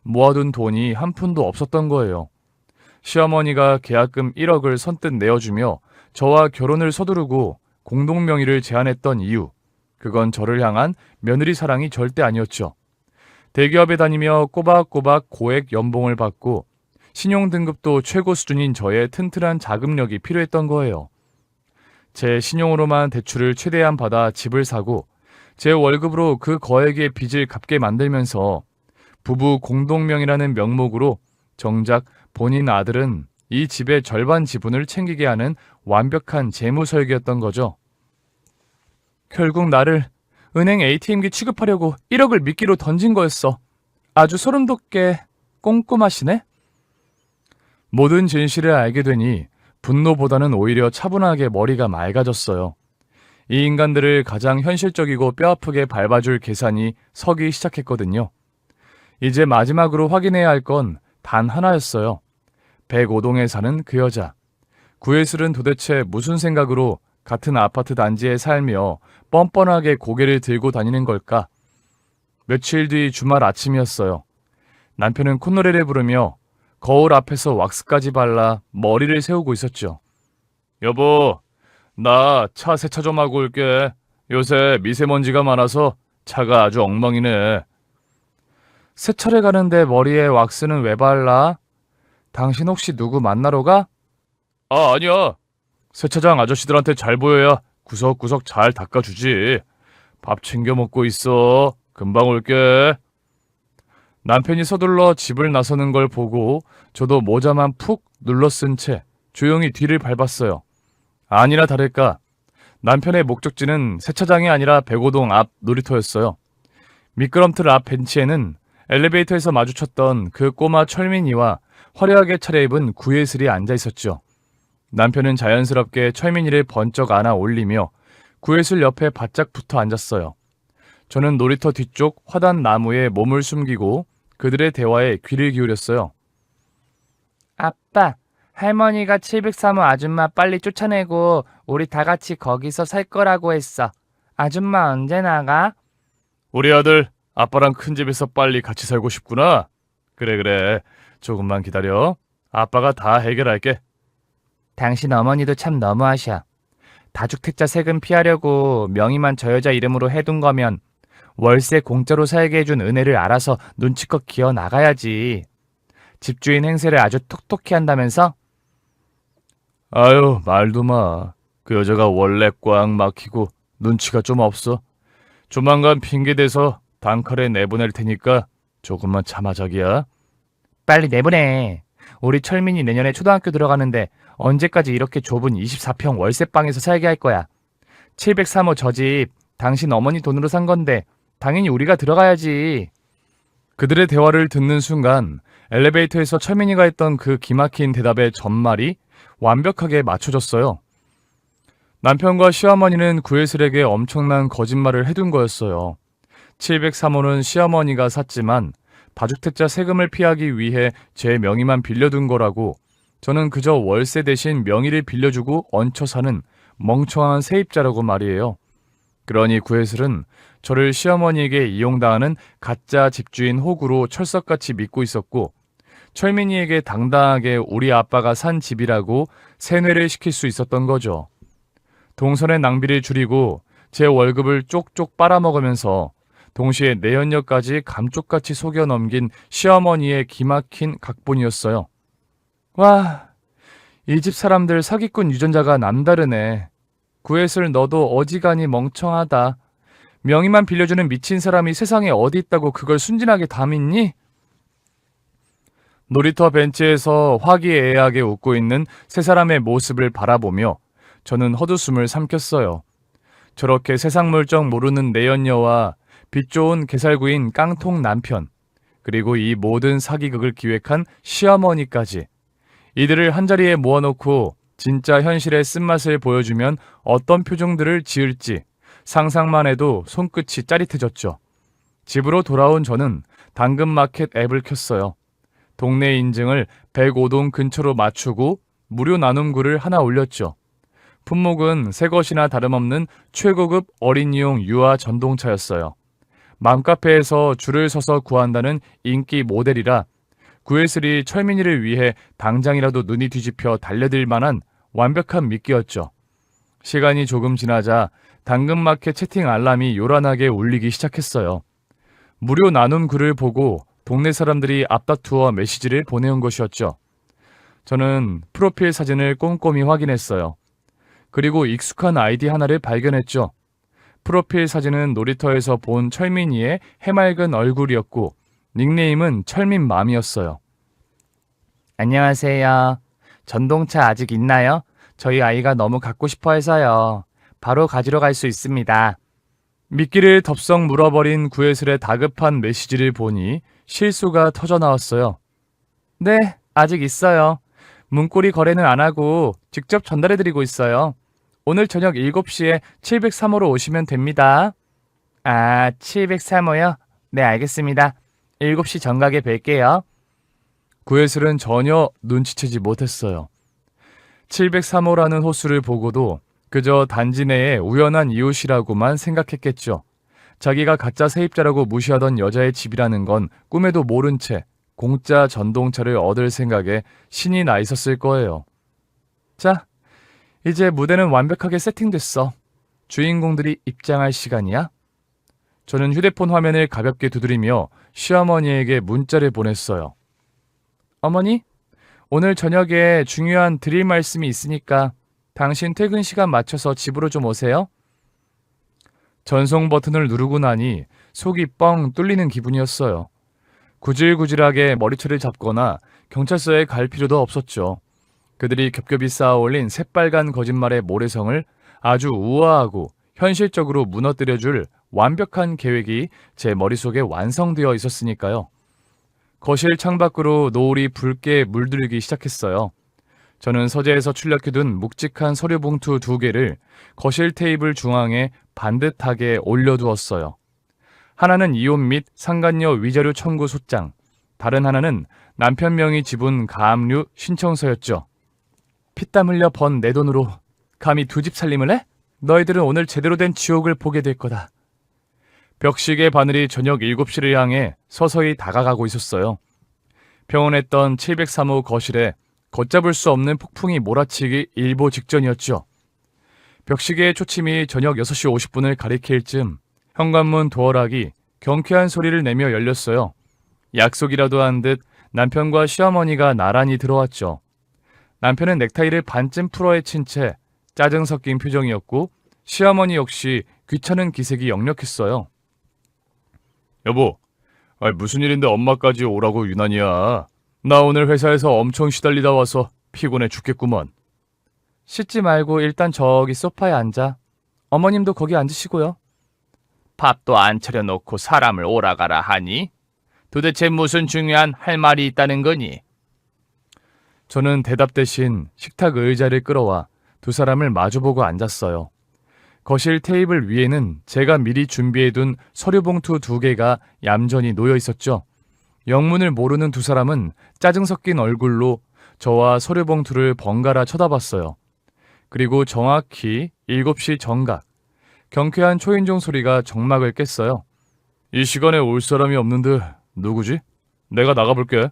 모아둔 돈이 한 푼도 없었던 거예요. 시어머니가 계약금 1억을 선뜻 내어주며 저와 결혼을 서두르고 공동명의를 제안했던 이유, 그건 저를 향한 며느리 사랑이 절대 아니었죠. 대기업에 다니며 꼬박꼬박 고액 연봉을 받고 신용등급도 최고 수준인 저의 튼튼한 자금력이 필요했던 거예요. 제 신용으로만 대출을 최대한 받아 집을 사고 제 월급으로 그 거액의 빚을 갚게 만들면서 부부 공동명의라는 명목으로 정작 본인 아들은 이 집의 절반 지분을 챙기게 하는 완벽한 재무 설계였던 거죠. 결국 나를 은행 ATM기 취급하려고 1억을 미끼로 던진 거였어. 아주 소름 돋게 꼼꼼하시네? 모든 진실을 알게 되니 분노보다는 오히려 차분하게 머리가 맑아졌어요. 이 인간들을 가장 현실적이고 뼈아프게 밟아줄 계산이 서기 시작했거든요. 이제 마지막으로 확인해야 할 건 단 하나였어요. 105동에 사는 그 여자. 구예슬은 도대체 무슨 생각으로 같은 아파트 단지에 살며 뻔뻔하게 고개를 들고 다니는 걸까? 며칠 뒤 주말 아침이었어요. 남편은 콧노래를 부르며 거울 앞에서 왁스까지 발라 머리를 세우고 있었죠. 여보, 나 차 세차 좀 하고 올게. 요새 미세먼지가 많아서 차가 아주 엉망이네. 세차를 가는데 머리에 왁스는 왜 발라? 당신 혹시 누구 만나러 가? 아, 아니야. 세차장 아저씨들한테 잘 보여야 구석구석 잘 닦아주지. 밥 챙겨 먹고 있어. 금방 올게. 남편이 서둘러 집을 나서는 걸 보고 저도 모자만 푹 눌러 쓴 채 조용히 뒤를 밟았어요. 아니나 다를까 남편의 목적지는 세차장이 아니라 105동 앞 놀이터였어요. 미끄럼틀 앞 벤치에는 엘리베이터에서 마주쳤던 그 꼬마 철민이와 화려하게 차려입은 구예슬이 앉아 있었죠. 남편은 자연스럽게 철민이를 번쩍 안아 올리며 구예슬 옆에 바짝 붙어 앉았어요. 저는 놀이터 뒤쪽 화단 나무에 몸을 숨기고 그들의 대화에 귀를 기울였어요. 아빠, 할머니가 703호 아줌마 빨리 쫓아내고 우리 다 같이 거기서 살 거라고 했어. 아줌마 언제 나가? 우리 아들, 아빠랑 큰 집에서 빨리 같이 살고 싶구나. 그래. 조금만 기다려. 아빠가 다 해결할게. 당신 어머니도 참 너무하셔. 다주택자 세금 피하려고 명의만 저 여자 이름으로 해둔 거면 월세 공짜로 살게 해준 은혜를 알아서 눈치껏 기어 나가야지. 집주인 행세를 아주 톡톡히 한다면서? 아유, 말도 마. 그 여자가 원래 꽉 막히고 눈치가 좀 없어. 조만간 핑계대서 단칼에 내보낼 테니까 조금만 참아, 자기야. 빨리 내보내. 우리 철민이 내년에 초등학교 들어가는데 언제까지 이렇게 좁은 24평 월세방에서 살게 할 거야. 703호 저 집 당신 어머니 돈으로 산 건데 당연히 우리가 들어가야지. 그들의 대화를 듣는 순간 엘리베이터에서 철민이가 했던 그 기막힌 대답의 전말이 완벽하게 맞춰졌어요. 남편과 시어머니는 구혜슬에게 엄청난 거짓말을 해둔 거였어요. 703호는 시어머니가 샀지만 다주택자 세금을 피하기 위해 제 명의만 빌려둔 거라고, 저는 그저 월세 대신 명의를 빌려주고 얹혀 사는 멍청한 세입자라고 말이에요. 그러니 구혜슬은 저를 시어머니에게 이용당하는 가짜 집주인 호구로 철석같이 믿고 있었고, 철민이에게 당당하게 우리 아빠가 산 집이라고 세뇌를 시킬 수 있었던 거죠. 동선의 낭비를 줄이고 제 월급을 쪽쪽 빨아먹으면서 동시에 내연녀까지 감쪽같이 속여 넘긴 시어머니의 기막힌 각본이었어요. 와, 이 집 사람들 사기꾼 유전자가 남다르네. 구혜슬 너도 어지간히 멍청하다. 명의만 빌려주는 미친 사람이 세상에 어디 있다고 그걸 순진하게 다 믿니? 놀이터 벤치에서 화기애애하게 웃고 있는 세 사람의 모습을 바라보며 저는 헛웃음을 삼켰어요. 저렇게 세상 물정 모르는 내연녀와 빛 좋은 개살구인 깡통 남편, 그리고 이 모든 사기극을 기획한 시어머니까지, 이들을 한자리에 모아놓고 진짜 현실의 쓴맛을 보여주면 어떤 표정들을 지을지 상상만 해도 손끝이 짜릿해졌죠. 집으로 돌아온 저는 당근마켓 앱을 켰어요. 동네 인증을 105동 근처로 맞추고 무료 나눔글을 하나 올렸죠. 품목은 새 것이나 다름없는 최고급 어린이용 유아 전동차였어요. 맘카페에서 줄을 서서 구한다는 인기 모델이라 구혜슬이 철민이를 위해 당장이라도 눈이 뒤집혀 달려들 만한 완벽한 미끼였죠. 시간이 조금 지나자 당근마켓 채팅 알람이 요란하게 울리기 시작했어요. 무료 나눔 글을 보고 동네 사람들이 앞다투어 메시지를 보내온 것이었죠. 저는 프로필 사진을 꼼꼼히 확인했어요. 그리고 익숙한 아이디 하나를 발견했죠. 프로필 사진은 놀이터에서 본 철민이의 해맑은 얼굴이었고 닉네임은 철민맘이었어요. 안녕하세요. 전동차 아직 있나요? 저희 아이가 너무 갖고 싶어 해서요. 바로 가지러 갈 수 있습니다. 미끼를 덥석 물어버린 구혜슬의 다급한 메시지를 보니 실수가 터져나왔어요. 네, 아직 있어요. 문고리 거래는 안 하고 직접 전달해드리고 있어요. 오늘 저녁 7시에 703호로 오시면 됩니다. 아, 703호요? 네, 알겠습니다. 7시 정각에 뵐게요. 구혜슬은 전혀 눈치채지 못했어요. 703호라는 호수를 보고도 그저 단지 내의 우연한 이웃이라고만 생각했겠죠. 자기가 가짜 세입자라고 무시하던 여자의 집이라는 건 꿈에도 모른 채 공짜 전동차를 얻을 생각에 신이 나 있었을 거예요. 자, 이제 무대는 완벽하게 세팅됐어. 주인공들이 입장할 시간이야. 저는 휴대폰 화면을 가볍게 두드리며 시어머니에게 문자를 보냈어요. 어머니, 오늘 저녁에 중요한 드릴 말씀이 있으니까 당신 퇴근 시간 맞춰서 집으로 좀 오세요. 전송 버튼을 누르고 나니 속이 뻥 뚫리는 기분이었어요. 구질구질하게 머리채를 잡거나 경찰서에 갈 필요도 없었죠. 그들이 겹겹이 쌓아 올린 새빨간 거짓말의 모래성을 아주 우아하고 현실적으로 무너뜨려줄 완벽한 계획이 제 머릿속에 완성되어 있었으니까요. 거실 창밖으로 노을이 붉게 물들기 시작했어요. 저는 서재에서 출력해둔 묵직한 서류 봉투 2개를 거실 테이블 중앙에 반듯하게 올려두었어요. 하나는 이혼 및 상간녀 위자료 청구 소장, 다른 하나는 남편 명의 지분 가압류 신청서였죠. 피땀 흘려 번 내 돈으로 감히 두 집 살림을 해? 너희들은 오늘 제대로 된 지옥을 보게 될 거다. 벽시계 바늘이 저녁 7시를 향해 서서히 다가가고 있었어요. 평온했던 703호 거실에 걷잡을 수 없는 폭풍이 몰아치기 일보 직전이었죠. 벽시계의 초침이 저녁 6시 50분을 가리킬 즈음 현관문 도어락이 경쾌한 소리를 내며 열렸어요. 약속이라도 한 듯 남편과 시어머니가 나란히 들어왔죠. 남편은 넥타이를 반쯤 풀어 헤친 채 짜증 섞인 표정이었고 시어머니 역시 귀찮은 기색이 역력했어요. 여보, 무슨 일인데 엄마까지 오라고 유난이야. 나 오늘 회사에서 엄청 시달리다 와서 피곤해 죽겠구먼. 씻지 말고 일단 저기 소파에 앉아. 어머님도 거기 앉으시고요. 밥도 안 차려놓고 사람을 오라가라 하니? 도대체 무슨 중요한 할 말이 있다는 거니? 저는 대답 대신 식탁 의자를 끌어와 두 사람을 마주보고 앉았어요. 거실 테이블 위에는 제가 미리 준비해둔 서류 봉투 2개가 얌전히 놓여 있었죠. 영문을 모르는 두 사람은 짜증 섞인 얼굴로 저와 서류 봉투를 번갈아 쳐다봤어요. 그리고 정확히 7시 정각, 경쾌한 초인종 소리가 정막을 깼어요. 이 시간에 올 사람이 없는데 누구지? 내가 나가볼게.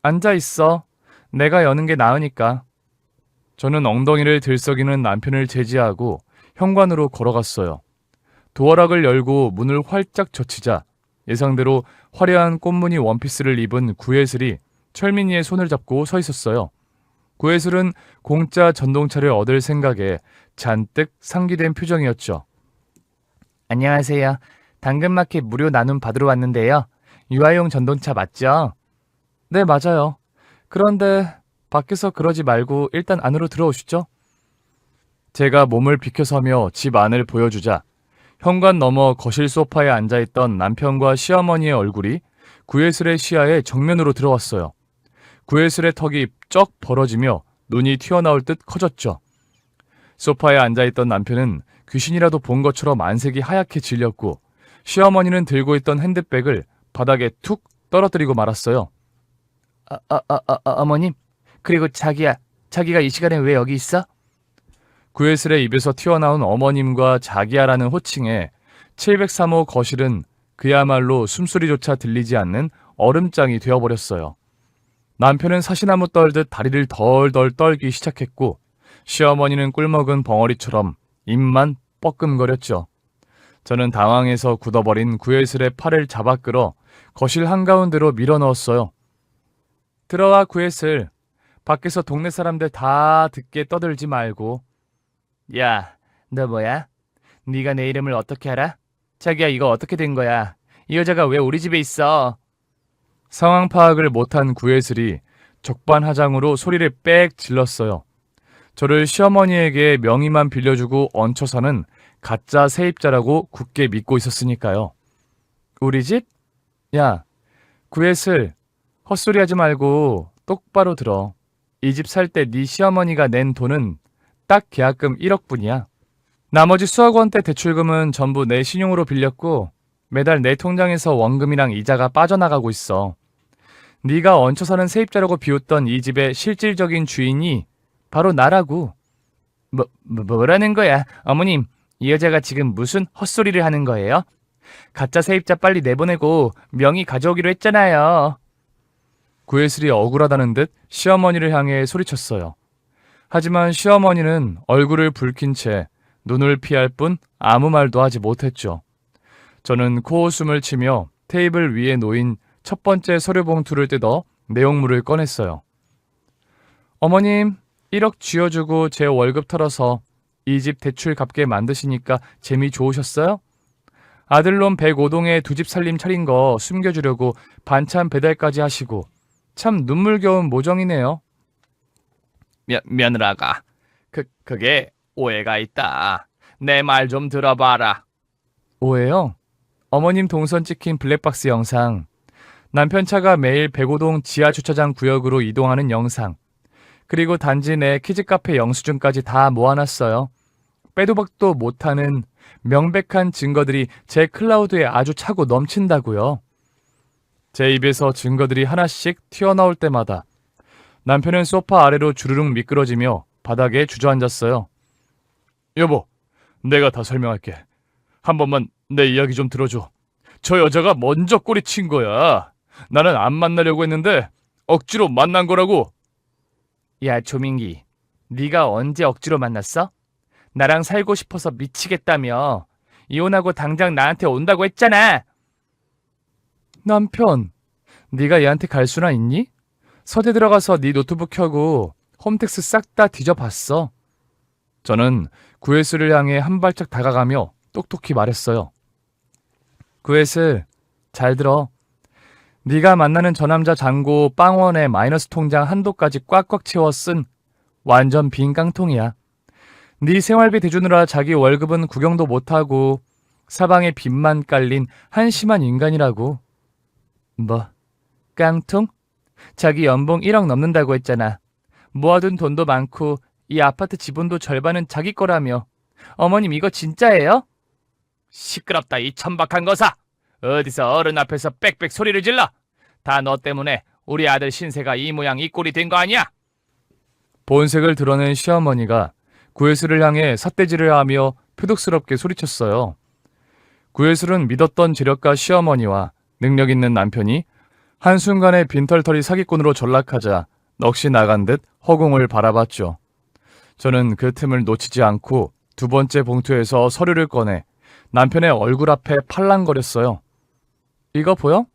앉아 있어. 내가 여는 게 나으니까. 저는 엉덩이를 들썩이는 남편을 제지하고 현관으로 걸어갔어요. 도어락을 열고 문을 활짝 젖히자 예상대로 화려한 꽃무늬 원피스를 입은 구예슬이 철민이의 손을 잡고 서 있었어요. 구예슬은 공짜 전동차를 얻을 생각에 잔뜩 상기된 표정이었죠. 안녕하세요. 당근마켓 무료 나눔 받으러 왔는데요. 유아용 전동차 맞죠? 네, 맞아요. 그런데 밖에서 그러지 말고 일단 안으로 들어오시죠. 제가 몸을 비켜서며 집 안을 보여주자 현관 너머 거실 소파에 앉아있던 남편과 시어머니의 얼굴이 구예슬의 시야에 정면으로 들어왔어요. 구예슬의 턱이 쩍 벌어지며 눈이 튀어나올 듯 커졌죠. 소파에 앉아있던 남편은 귀신이라도 본 것처럼 안색이 하얗게 질렸고 시어머니는 들고 있던 핸드백을 바닥에 툭 떨어뜨리고 말았어요. 어머님. 그리고 자기가 이 시간에 왜 여기 있어? 구예슬의 입에서 튀어나온 어머님과 자기야라는 호칭에 703호 거실은 그야말로 숨소리조차 들리지 않는 얼음장이 되어버렸어요. 남편은 사시나무 떨듯 다리를 덜덜 떨기 시작했고 시어머니는 꿀먹은 벙어리처럼 입만 뻐끔거렸죠. 저는 당황해서 굳어버린 구예슬의 팔을 잡아 끌어 거실 한가운데로 밀어넣었어요. 들어와, 구예슬. 밖에서 동네 사람들 다 듣게 떠들지 말고. 야, 너 뭐야? 네가 내 이름을 어떻게 알아? 자기야, 이거 어떻게 된 거야? 이 여자가 왜 우리 집에 있어? 상황 파악을 못한 구예슬이 적반하장으로 소리를 빽 질렀어요. 저를 시어머니에게 명의만 빌려주고 얹혀 사는 가짜 세입자라고 굳게 믿고 있었으니까요. 우리 집? 야, 구예슬, 헛소리하지 말고 똑바로 들어. 이 집 살 때 네 시어머니가 낸 돈은 딱 계약금 1억뿐이야. 나머지 수억 원대 대출금은 전부 내 신용으로 빌렸고 매달 내 통장에서 원금이랑 이자가 빠져나가고 있어. 네가 얹혀 사는 세입자라고 비웃던 이 집의 실질적인 주인이 바로 나라고. 뭐라는 거야? 어머님, 이 여자가 지금 무슨 헛소리를 하는 거예요? 가짜 세입자 빨리 내보내고 명의 가져오기로 했잖아요. 구예슬이 억울하다는 듯 시어머니를 향해 소리쳤어요. 하지만 시어머니는 얼굴을 붉힌 채 눈을 피할 뿐 아무 말도 하지 못했죠. 저는 코웃음을 치며 테이블 위에 놓인 첫 번째 서류 봉투를 뜯어 내용물을 꺼냈어요. 어머님, 1억 쥐어주고 제 월급 털어서 이 집 대출 갚게 만드시니까 재미 좋으셨어요? 아들놈 105동에 두 집 살림 차린 거 숨겨주려고 반찬 배달까지 하시고 참 눈물겨운 모정이네요. 며느라가, 그게 오해가 있다. 내 말 좀 들어봐라. 오해요? 어머님 동선 찍힌 블랙박스 영상, 남편 차가 매일 105동 지하주차장 구역으로 이동하는 영상, 그리고 단지 내 키즈카페 영수증까지 다 모아놨어요. 빼도 박도 못하는 명백한 증거들이 제 클라우드에 아주 차고 넘친다고요. 제 입에서 증거들이 하나씩 튀어나올 때마다 남편은 소파 아래로 주르륵 미끄러지며 바닥에 주저앉았어요. 여보, 내가 다 설명할게. 한 번만 내 이야기 좀 들어줘. 저 여자가 먼저 꼬리친 거야. 나는 안 만나려고 했는데 억지로 만난 거라고. 야, 조민기. 네가 언제 억지로 만났어? 나랑 살고 싶어서 미치겠다며. 이혼하고 당장 나한테 온다고 했잖아. 남편, 네가 얘한테 갈 수나 있니? 서재 들어가서 네 노트북 켜고 홈택스 싹 다 뒤져봤어. 저는 구혜슬을 향해 한 발짝 다가가며 똑똑히 말했어요. 구혜슬, 잘 들어. 네가 만나는 저 남자 잔고 빵원에 마이너스 통장 한도까지 꽉꽉 채워 쓴 완전 빈 깡통이야. 네 생활비 대주느라 자기 월급은 구경도 못하고 사방에 빚만 깔린 한심한 인간이라고. 뭐, 깡통? 자기 연봉 1억 넘는다고 했잖아. 모아둔 돈도 많고 이 아파트 지분도 절반은 자기 거라며. 어머님 이거 진짜예요? 시끄럽다 이 천박한 거사. 어디서 어른 앞에서 빽빽 소리를 질러. 다 너 때문에 우리 아들 신세가 이 모양 이 꼴이 된 거 아니야? 본색을 드러낸 시어머니가 구혜슬을 향해 삿대질을 하며 표독스럽게 소리쳤어요. 구혜슬은 믿었던 재력가 시어머니와 능력 있는 남편이 한순간에 빈털터리 사기꾼으로 전락하자 넋이 나간 듯 허공을 바라봤죠. 저는 그 틈을 놓치지 않고 두 번째 봉투에서 서류를 꺼내 남편의 얼굴 앞에 팔랑거렸어요. 이거 보여?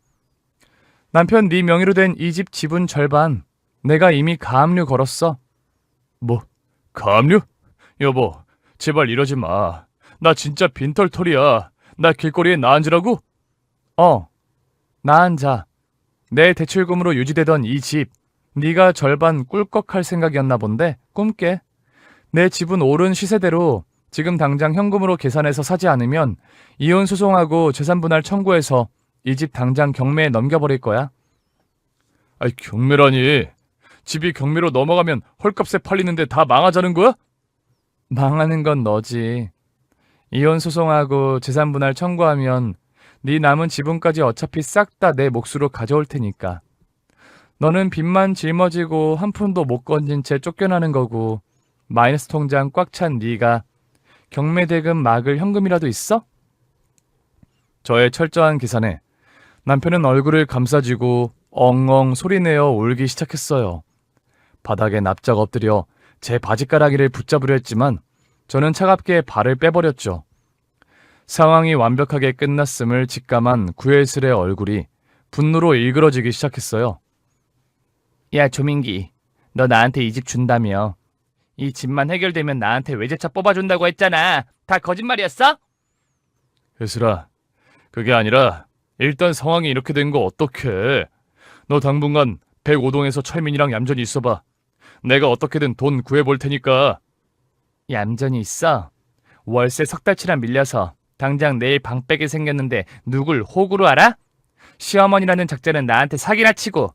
남편 네 명의로 된 이 집 지분 절반 내가 이미 가압류 걸었어. 뭐? 가압류? 여보, 제발 이러지 마. 나 진짜 빈털터리야. 나 길거리에 나 앉으라고? 나 앉아. 내 대출금으로 유지되던 이 집, 네가 절반 꿀꺽할 생각이었나 본데 꿈깨. 내 집은 오른 시세대로 지금 당장 현금으로 계산해서 사지 않으면 이혼 소송하고 재산분할 청구해서 이 집 당장 경매에 넘겨버릴 거야. 아이, 경매라니. 집이 경매로 넘어가면 헐값에 팔리는데 다 망하자는 거야? 망하는 건 너지. 이혼 소송하고 재산분할 청구하면 네 남은 지분까지 어차피 싹 다 내 몫으로 가져올 테니까. 너는 빚만 짊어지고 한 푼도 못 건진 채 쫓겨나는 거고 마이너스 통장 꽉 찬 네가 경매 대금 막을 현금이라도 있어? 저의 철저한 계산에 남편은 얼굴을 감싸쥐고 엉엉 소리내어 울기 시작했어요. 바닥에 납작 엎드려 제 바지가락이를 붙잡으려 했지만 저는 차갑게 발을 빼버렸죠. 상황이 완벽하게 끝났음을 직감한 구혜슬의 얼굴이 분노로 일그러지기 시작했어요. 야, 조민기. 너 나한테 이 집 준다며. 이 집만 해결되면 나한테 외제차 뽑아준다고 했잖아. 다 거짓말이었어? 혜슬아, 그게 아니라 일단 상황이 이렇게 된 거 어떡해. 너 당분간 105동에서 철민이랑 얌전히 있어봐. 내가 어떻게든 돈 구해볼 테니까. 얌전히 있어? 월세 석 달치나 밀려서 당장 내일 방 빼게 생겼는데 누굴 호구로 알아? 시어머니라는 작자는 나한테 사기나 치고.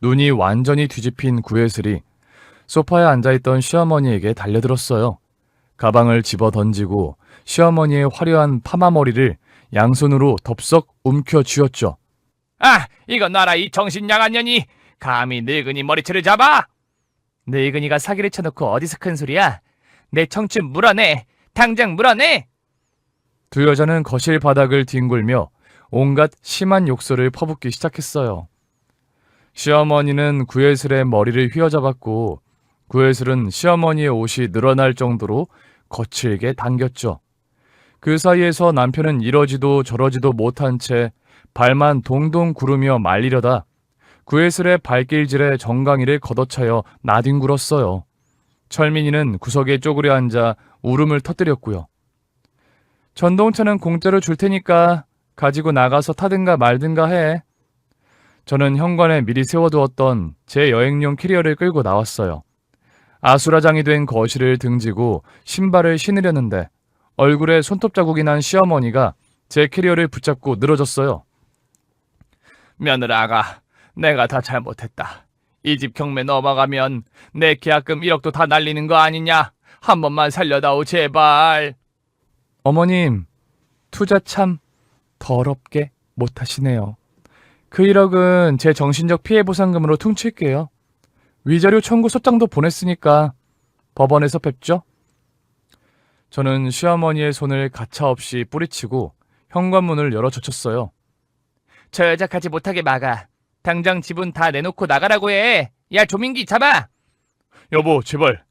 눈이 완전히 뒤집힌 구혜슬이 소파에 앉아있던 시어머니에게 달려들었어요. 가방을 집어 던지고 시어머니의 화려한 파마 머리를 양손으로 덥석 움켜쥐었죠. 아, 이거 놔라 이 정신나간 년이. 감히 늙은이 머리채를 잡아. 늙은이가 사기를 쳐놓고 어디서 큰 소리야? 내 청춘 물어내. 당장 물어내. 두 여자는 거실 바닥을 뒹굴며 온갖 심한 욕설을 퍼붓기 시작했어요. 시어머니는 구혜슬의 머리를 휘어잡았고 구혜슬은 시어머니의 옷이 늘어날 정도로 거칠게 당겼죠. 그 사이에서 남편은 이러지도 저러지도 못한 채 발만 동동 구르며 말리려다 구혜슬의 발길질에 정강이를 걷어차여 나뒹굴었어요. 철민이는 구석에 쪼그려 앉아 울음을 터뜨렸고요. 전동차는 공짜로 줄 테니까 가지고 나가서 타든가 말든가 해. 저는 현관에 미리 세워두었던 제 여행용 캐리어를 끌고 나왔어요. 아수라장이 된 거실을 등지고 신발을 신으려는데 얼굴에 손톱 자국이 난 시어머니가 제 캐리어를 붙잡고 늘어졌어요. 며느라가, 내가 다 잘못했다. 이 집 경매 넘어가면 내 계약금 1억도 다 날리는 거 아니냐? 한 번만 살려다오 제발. 어머님, 투자 참 더럽게 못하시네요. 그 1억은 제 정신적 피해 보상금으로 퉁칠게요. 위자료 청구 소장도 보냈으니까 법원에서 뵙죠. 저는 시어머니의 손을 가차없이 뿌리치고 현관문을 열어 젖혔어요. 저 여자 가지 못하게 막아. 당장 지분 다 내놓고 나가라고 해. 야, 조민기 잡아. 여보, 제발.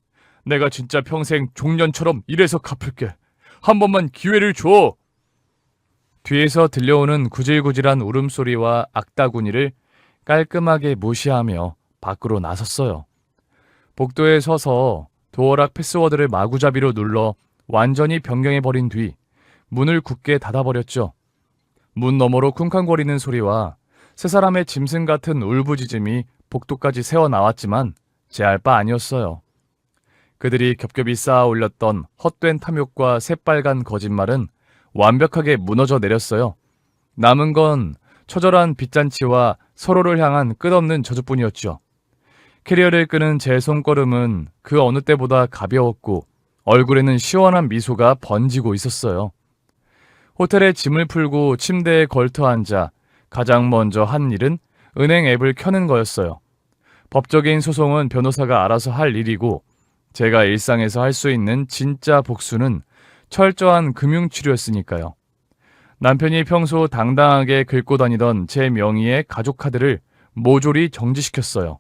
내가 진짜 평생 종년처럼 일해서 갚을게. 한 번만 기회를 줘. 뒤에서 들려오는 구질구질한 울음소리와 악다구니를 깔끔하게 무시하며 밖으로 나섰어요. 복도에 서서 도어락 패스워드를 마구잡이로 눌러 완전히 변경해버린 뒤 문을 굳게 닫아버렸죠. 문 너머로 쿵쾅거리는 소리와 세 사람의 짐승 같은 울부짖음이 복도까지 새어나왔지만 제 알 바 아니었어요. 그들이 겹겹이 쌓아 올렸던 헛된 탐욕과 새빨간 거짓말은 완벽하게 무너져 내렸어요. 남은 건 처절한 빚잔치와 서로를 향한 끝없는 저주뿐이었죠. 캐리어를 끄는 제 손걸음은 그 어느 때보다 가벼웠고 얼굴에는 시원한 미소가 번지고 있었어요. 호텔에 짐을 풀고 침대에 걸터 앉아 가장 먼저 한 일은 은행 앱을 켜는 거였어요. 법적인 소송은 변호사가 알아서 할 일이고 제가 일상에서 할 수 있는 진짜 복수는 철저한 금융치료였으니까요. 남편이 평소 당당하게 긁고 다니던 제 명의의 가족카드를 모조리 정지시켰어요.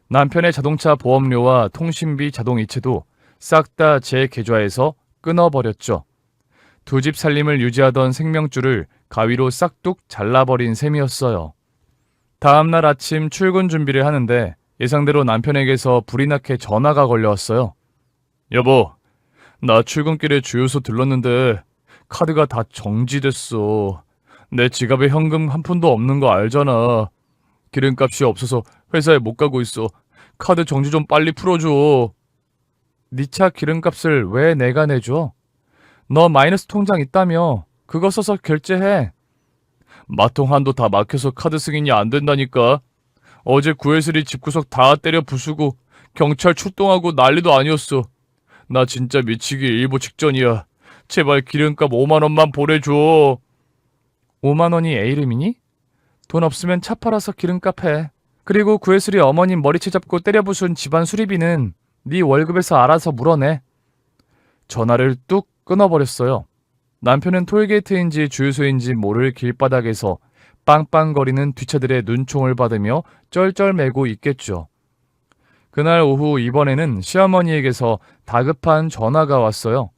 남편의 자동차 보험료와 통신비 자동이체도 싹 다 제 계좌에서 끊어버렸죠. 두 집 살림을 유지하던 생명줄을 가위로 싹둑 잘라버린 셈이었어요. 다음날 아침 출근 준비를 하는데 예상대로 남편에게서 불이 나게 전화가 걸려왔어요. 여보, 나 출근길에 주유소 들렀는데 카드가 다 정지됐어. 내 지갑에 현금 한 푼도 없는 거 알잖아. 기름값이 없어서 회사에 못 가고 있어. 카드 정지 좀 빨리 풀어줘. 네 차 기름값을 왜 내가 내줘? 너 마이너스 통장 있다며. 그거 써서 결제해. 마통 한도 다 막혀서 카드 승인이 안 된다니까. 어제 구해슬이 집구석 다 때려 부수고 경찰 출동하고 난리도 아니었어. 나 진짜 미치기 일보 직전이야. 제발 기름값 5만 원만 보내줘. 5만 원이 애 이름이니? 돈 없으면 차 팔아서 기름값 해. 그리고 구해슬이 어머님 머리채 잡고 때려 부순 집안 수리비는 네 월급에서 알아서 물어내. 전화를 뚝 끊어버렸어요. 남편은 톨게이트인지 주유소인지 모를 길바닥에서 빵빵거리는 뒷차들의 눈총을 받으며 쩔쩔매고 있겠죠. 그날 오후 이번에는 시어머니에게서 다급한 전화가 왔어요.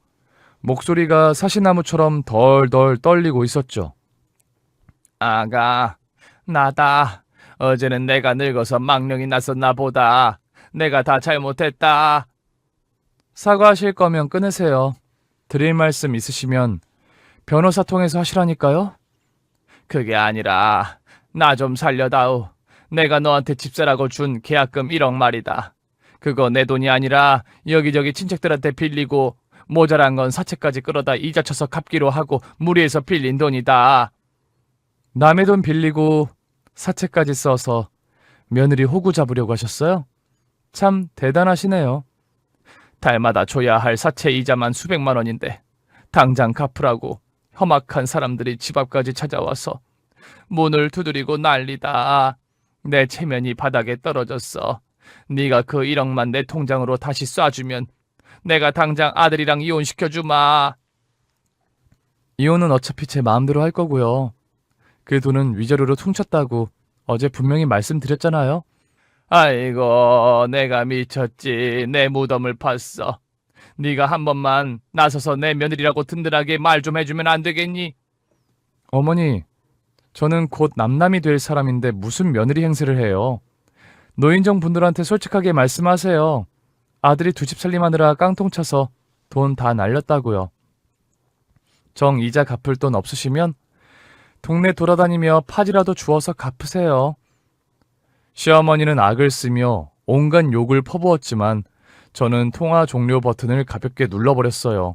목소리가 사시나무처럼 덜덜 떨리고 있었죠. 아가, 나다. 어제는 내가 늙어서 망령이 났었나 보다. 내가 다 잘못했다. 사과하실 거면 끊으세요. 드릴 말씀 있으시면 변호사 통해서 하시라니까요. 그게 아니라 나 좀 살려다오. 내가 너한테 집사라고 준 계약금 1억 말이다. 그거 내 돈이 아니라 여기저기 친척들한테 빌리고 모자란 건 사채까지 끌어다 이자 쳐서 갚기로 하고 무리해서 빌린 돈이다. 남의 돈 빌리고 사채까지 써서 며느리 호구 잡으려고 하셨어요? 참 대단하시네요. 달마다 줘야 할 사채 이자만 수백만 원인데 당장 갚으라고 험악한 사람들이 집 앞까지 찾아와서 문을 두드리고 난리다. 내 체면이 바닥에 떨어졌어. 네가 그 1억만 내 통장으로 다시 쏴주면 내가 당장 아들이랑 이혼시켜주마. 이혼은 어차피 제 마음대로 할 거고요. 그 돈은 위자료로 퉁쳤다고 어제 분명히 말씀드렸잖아요. 아이고, 내가 미쳤지. 내 무덤을 팠어. 네가 한 번만 나서서 내 며느리라고 든든하게 말 좀 해주면 안 되겠니? 어머니, 저는 곧 남남이 될 사람인데 무슨 며느리 행세를 해요. 노인정 분들한테 솔직하게 말씀하세요. 아들이 두 집 살림하느라 깡통 차서 돈 다 날렸다고요. 정 이자 갚을 돈 없으시면 동네 돌아다니며 파지라도 주워서 갚으세요. 시어머니는 악을 쓰며 온갖 욕을 퍼부었지만 저는 통화 종료 버튼을 가볍게 눌러버렸어요.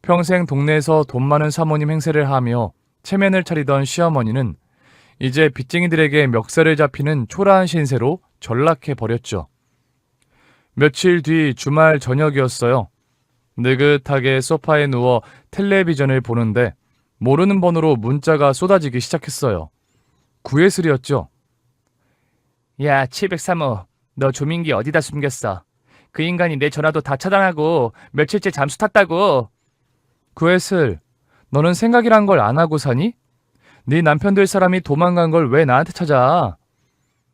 평생 동네에서 돈 많은 사모님 행세를 하며 체면을 차리던 시어머니는 이제 빚쟁이들에게 멱살을 잡히는 초라한 신세로 전락해버렸죠. 며칠 뒤 주말 저녁이었어요. 느긋하게 소파에 누워 텔레비전을 보는데 모르는 번호로 문자가 쏟아지기 시작했어요. 구해슬이었죠. 야, 703호. 너 조민기 어디다 숨겼어? 그 인간이 내 전화도 다 차단하고 며칠째 잠수 탔다고. 구혜슬, 너는 생각이란 걸 안 하고 사니? 네 남편 될 사람이 도망간 걸 왜 나한테 찾아?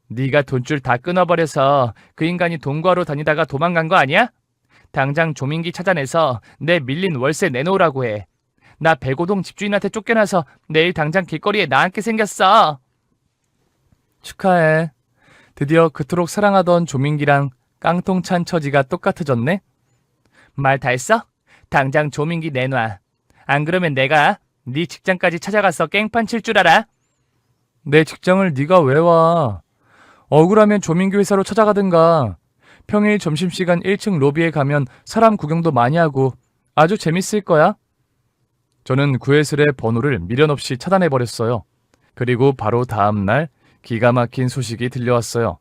네가 돈줄 다 끊어버려서 그 인간이 돈 구하러 다니다가 도망간 거 아니야? 당장 조민기 찾아내서 내 밀린 월세 내놓으라고 해. 나 백오동 집주인한테 쫓겨나서 내일 당장 길거리에 나앉게 생겼어. 축하해. 드디어 그토록 사랑하던 조민기랑 깡통찬 처지가 똑같아졌네? 말 다 했어? 당장 조민기 내놔. 안 그러면 내가 네 직장까지 찾아가서 깽판 칠 줄 알아? 내 직장을 네가 왜 와? 억울하면 조민기 회사로 찾아가든가. 평일 점심시간 1층 로비에 가면 사람 구경도 많이 하고 아주 재밌을 거야. 저는 구혜슬의 번호를 미련 없이 차단해버렸어요. 그리고 바로 다음 날 기가 막힌 소식이 들려왔어요.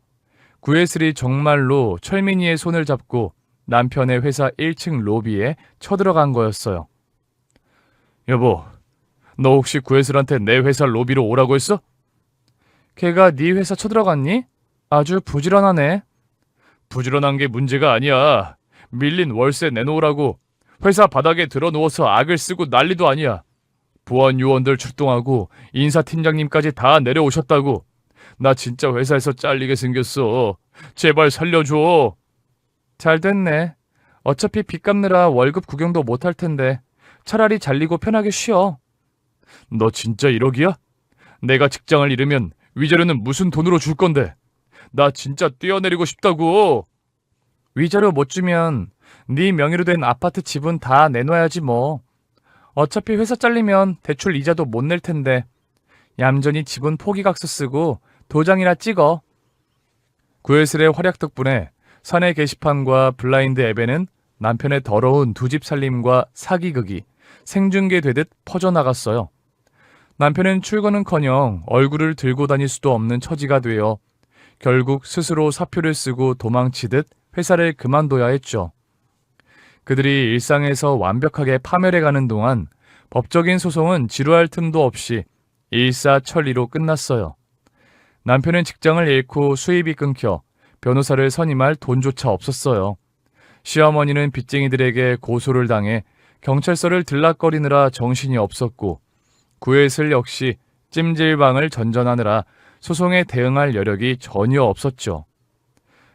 구혜슬이 정말로 철민이의 손을 잡고 남편의 회사 1층 로비에 쳐들어간 거였어요. 여보, 너 혹시 구혜슬한테 내 회사 로비로 오라고 했어? 걔가 네 회사 쳐들어갔니? 아주 부지런하네. 부지런한 게 문제가 아니야. 밀린 월세 내놓으라고. 회사 바닥에 들어누워서 악을 쓰고 난리도 아니야. 보안 요원들 출동하고 인사팀장님까지 다 내려오셨다고. 나 진짜 회사에서 잘리게 생겼어. 제발 살려줘. 잘 됐네. 어차피 빚 갚느라 월급 구경도 못 할 텐데 차라리 잘리고 편하게 쉬어. 너 진짜 1억이야? 내가 직장을 잃으면 위자료는 무슨 돈으로 줄 건데? 나 진짜 뛰어내리고 싶다고. 위자료 못 주면 네 명의로 된 아파트 지분 다 내놔야지 뭐. 어차피 회사 잘리면 대출 이자도 못 낼 텐데 얌전히 지분 포기각서 쓰고 도장이나 찍어. 구혜슬의 활약 덕분에 사내 게시판과 블라인드 앱에는 남편의 더러운 두 집 살림과 사기극이 생중계되듯 퍼져나갔어요. 남편은 출근은커녕 얼굴을 들고 다닐 수도 없는 처지가 되어 결국 스스로 사표를 쓰고 도망치듯 회사를 그만둬야 했죠. 그들이 일상에서 완벽하게 파멸해가는 동안 법적인 소송은 지루할 틈도 없이 일사천리로 끝났어요. 남편은 직장을 잃고 수입이 끊겨 변호사를 선임할 돈조차 없었어요. 시어머니는 빚쟁이들에게 고소를 당해 경찰서를 들락거리느라 정신이 없었고 구혜슬 역시 찜질방을 전전하느라 소송에 대응할 여력이 전혀 없었죠.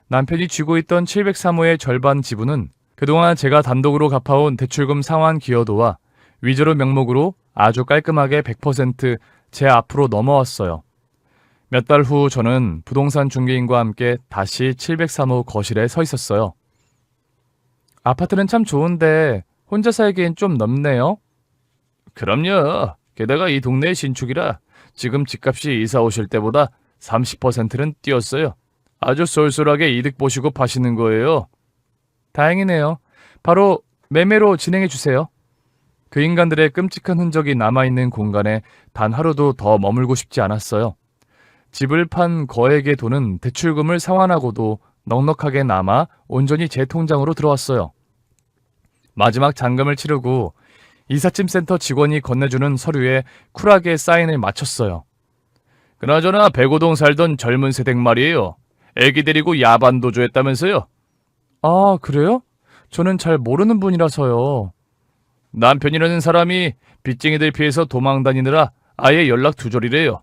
남편이 쥐고 있던 703호의 절반 지분은 그동안 제가 단독으로 갚아온 대출금 상환 기여도와 위자료 명목으로 아주 깔끔하게 100% 제 앞으로 넘어왔어요. 몇 달 후 저는 부동산 중개인과 함께 다시 703호 거실에 서 있었어요. 아파트는 참 좋은데 혼자 살기엔 좀 넓네요. 그럼요. 게다가 이 동네 신축이라 지금 집값이 이사 오실 때보다 30%는 뛰었어요. 아주 쏠쏠하게 이득 보시고 파시는 거예요. 다행이네요. 바로 매매로 진행해 주세요. 그 인간들의 끔찍한 흔적이 남아있는 공간에 단 하루도 더 머물고 싶지 않았어요. 집을 판 거액의 돈은 대출금을 상환하고도 넉넉하게 남아 온전히 제 통장으로 들어왔어요. 마지막 잔금을 치르고 이삿짐센터 직원이 건네주는 서류에 쿨하게 사인을 마쳤어요. 그나저나 백오동 살던 젊은 세댁 말이에요. 애기 데리고 야반도주 했다면서요? 아, 그래요? 저는 잘 모르는 분이라서요. 남편이라는 사람이 빚쟁이들 피해서 도망 다니느라 아예 연락 두절이래요.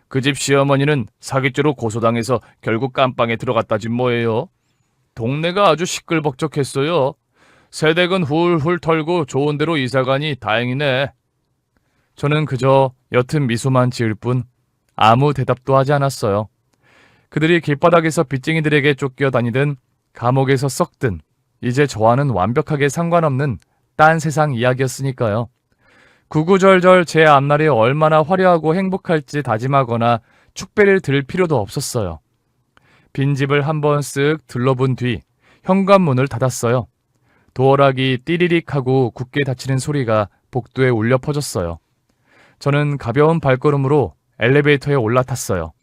그 집 시어머니는 사기죄로 고소당해서 결국 깜빵에 들어갔다지 뭐예요. 동네가 아주 시끌벅적했어요. 세댁은 훌훌 털고 좋은 데로 이사가니 다행이네. 저는 그저 옅은 미소만 지을 뿐 아무 대답도 하지 않았어요. 그들이 길바닥에서 빚쟁이들에게 쫓겨다니든 감옥에서 썩든 이제 저와는 완벽하게 상관없는 딴 세상 이야기였으니까요. 구구절절 제 앞날이 얼마나 화려하고 행복할지 다짐하거나 축배를 들 필요도 없었어요. 빈집을 한번 쓱 둘러본 뒤 현관문을 닫았어요. 도어락이 띠리릭 하고 굳게 닫히는 소리가 복도에 울려 퍼졌어요. 저는 가벼운 발걸음으로 엘리베이터에 올라탔어요.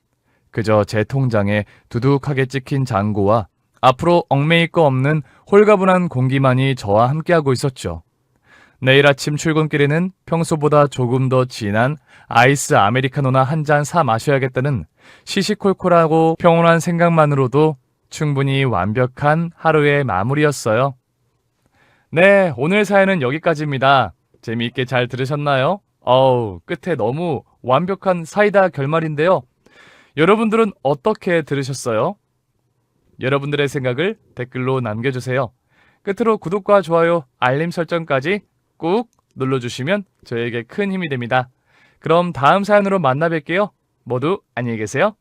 그저 제 통장에 두둑하게 찍힌 잔고와 앞으로 얽매일 거 없는 홀가분한 공기만이 저와 함께하고 있었죠. 내일 아침 출근길에는 평소보다 조금 더 진한 아이스 아메리카노나 한 잔 사 마셔야겠다는 시시콜콜하고 평온한 생각만으로도 충분히 완벽한 하루의 마무리였어요. 네, 오늘 사연은 여기까지입니다. 재미있게 잘 들으셨나요? 끝에 너무 완벽한 사이다 결말인데요. 여러분들은 어떻게 들으셨어요? 여러분들의 생각을 댓글로 남겨주세요. 끝으로 구독과 좋아요, 알림 설정까지 꾹 눌러주시면 저에게 큰 힘이 됩니다. 그럼 다음 사연으로 만나 뵐게요. 모두 안녕히 계세요.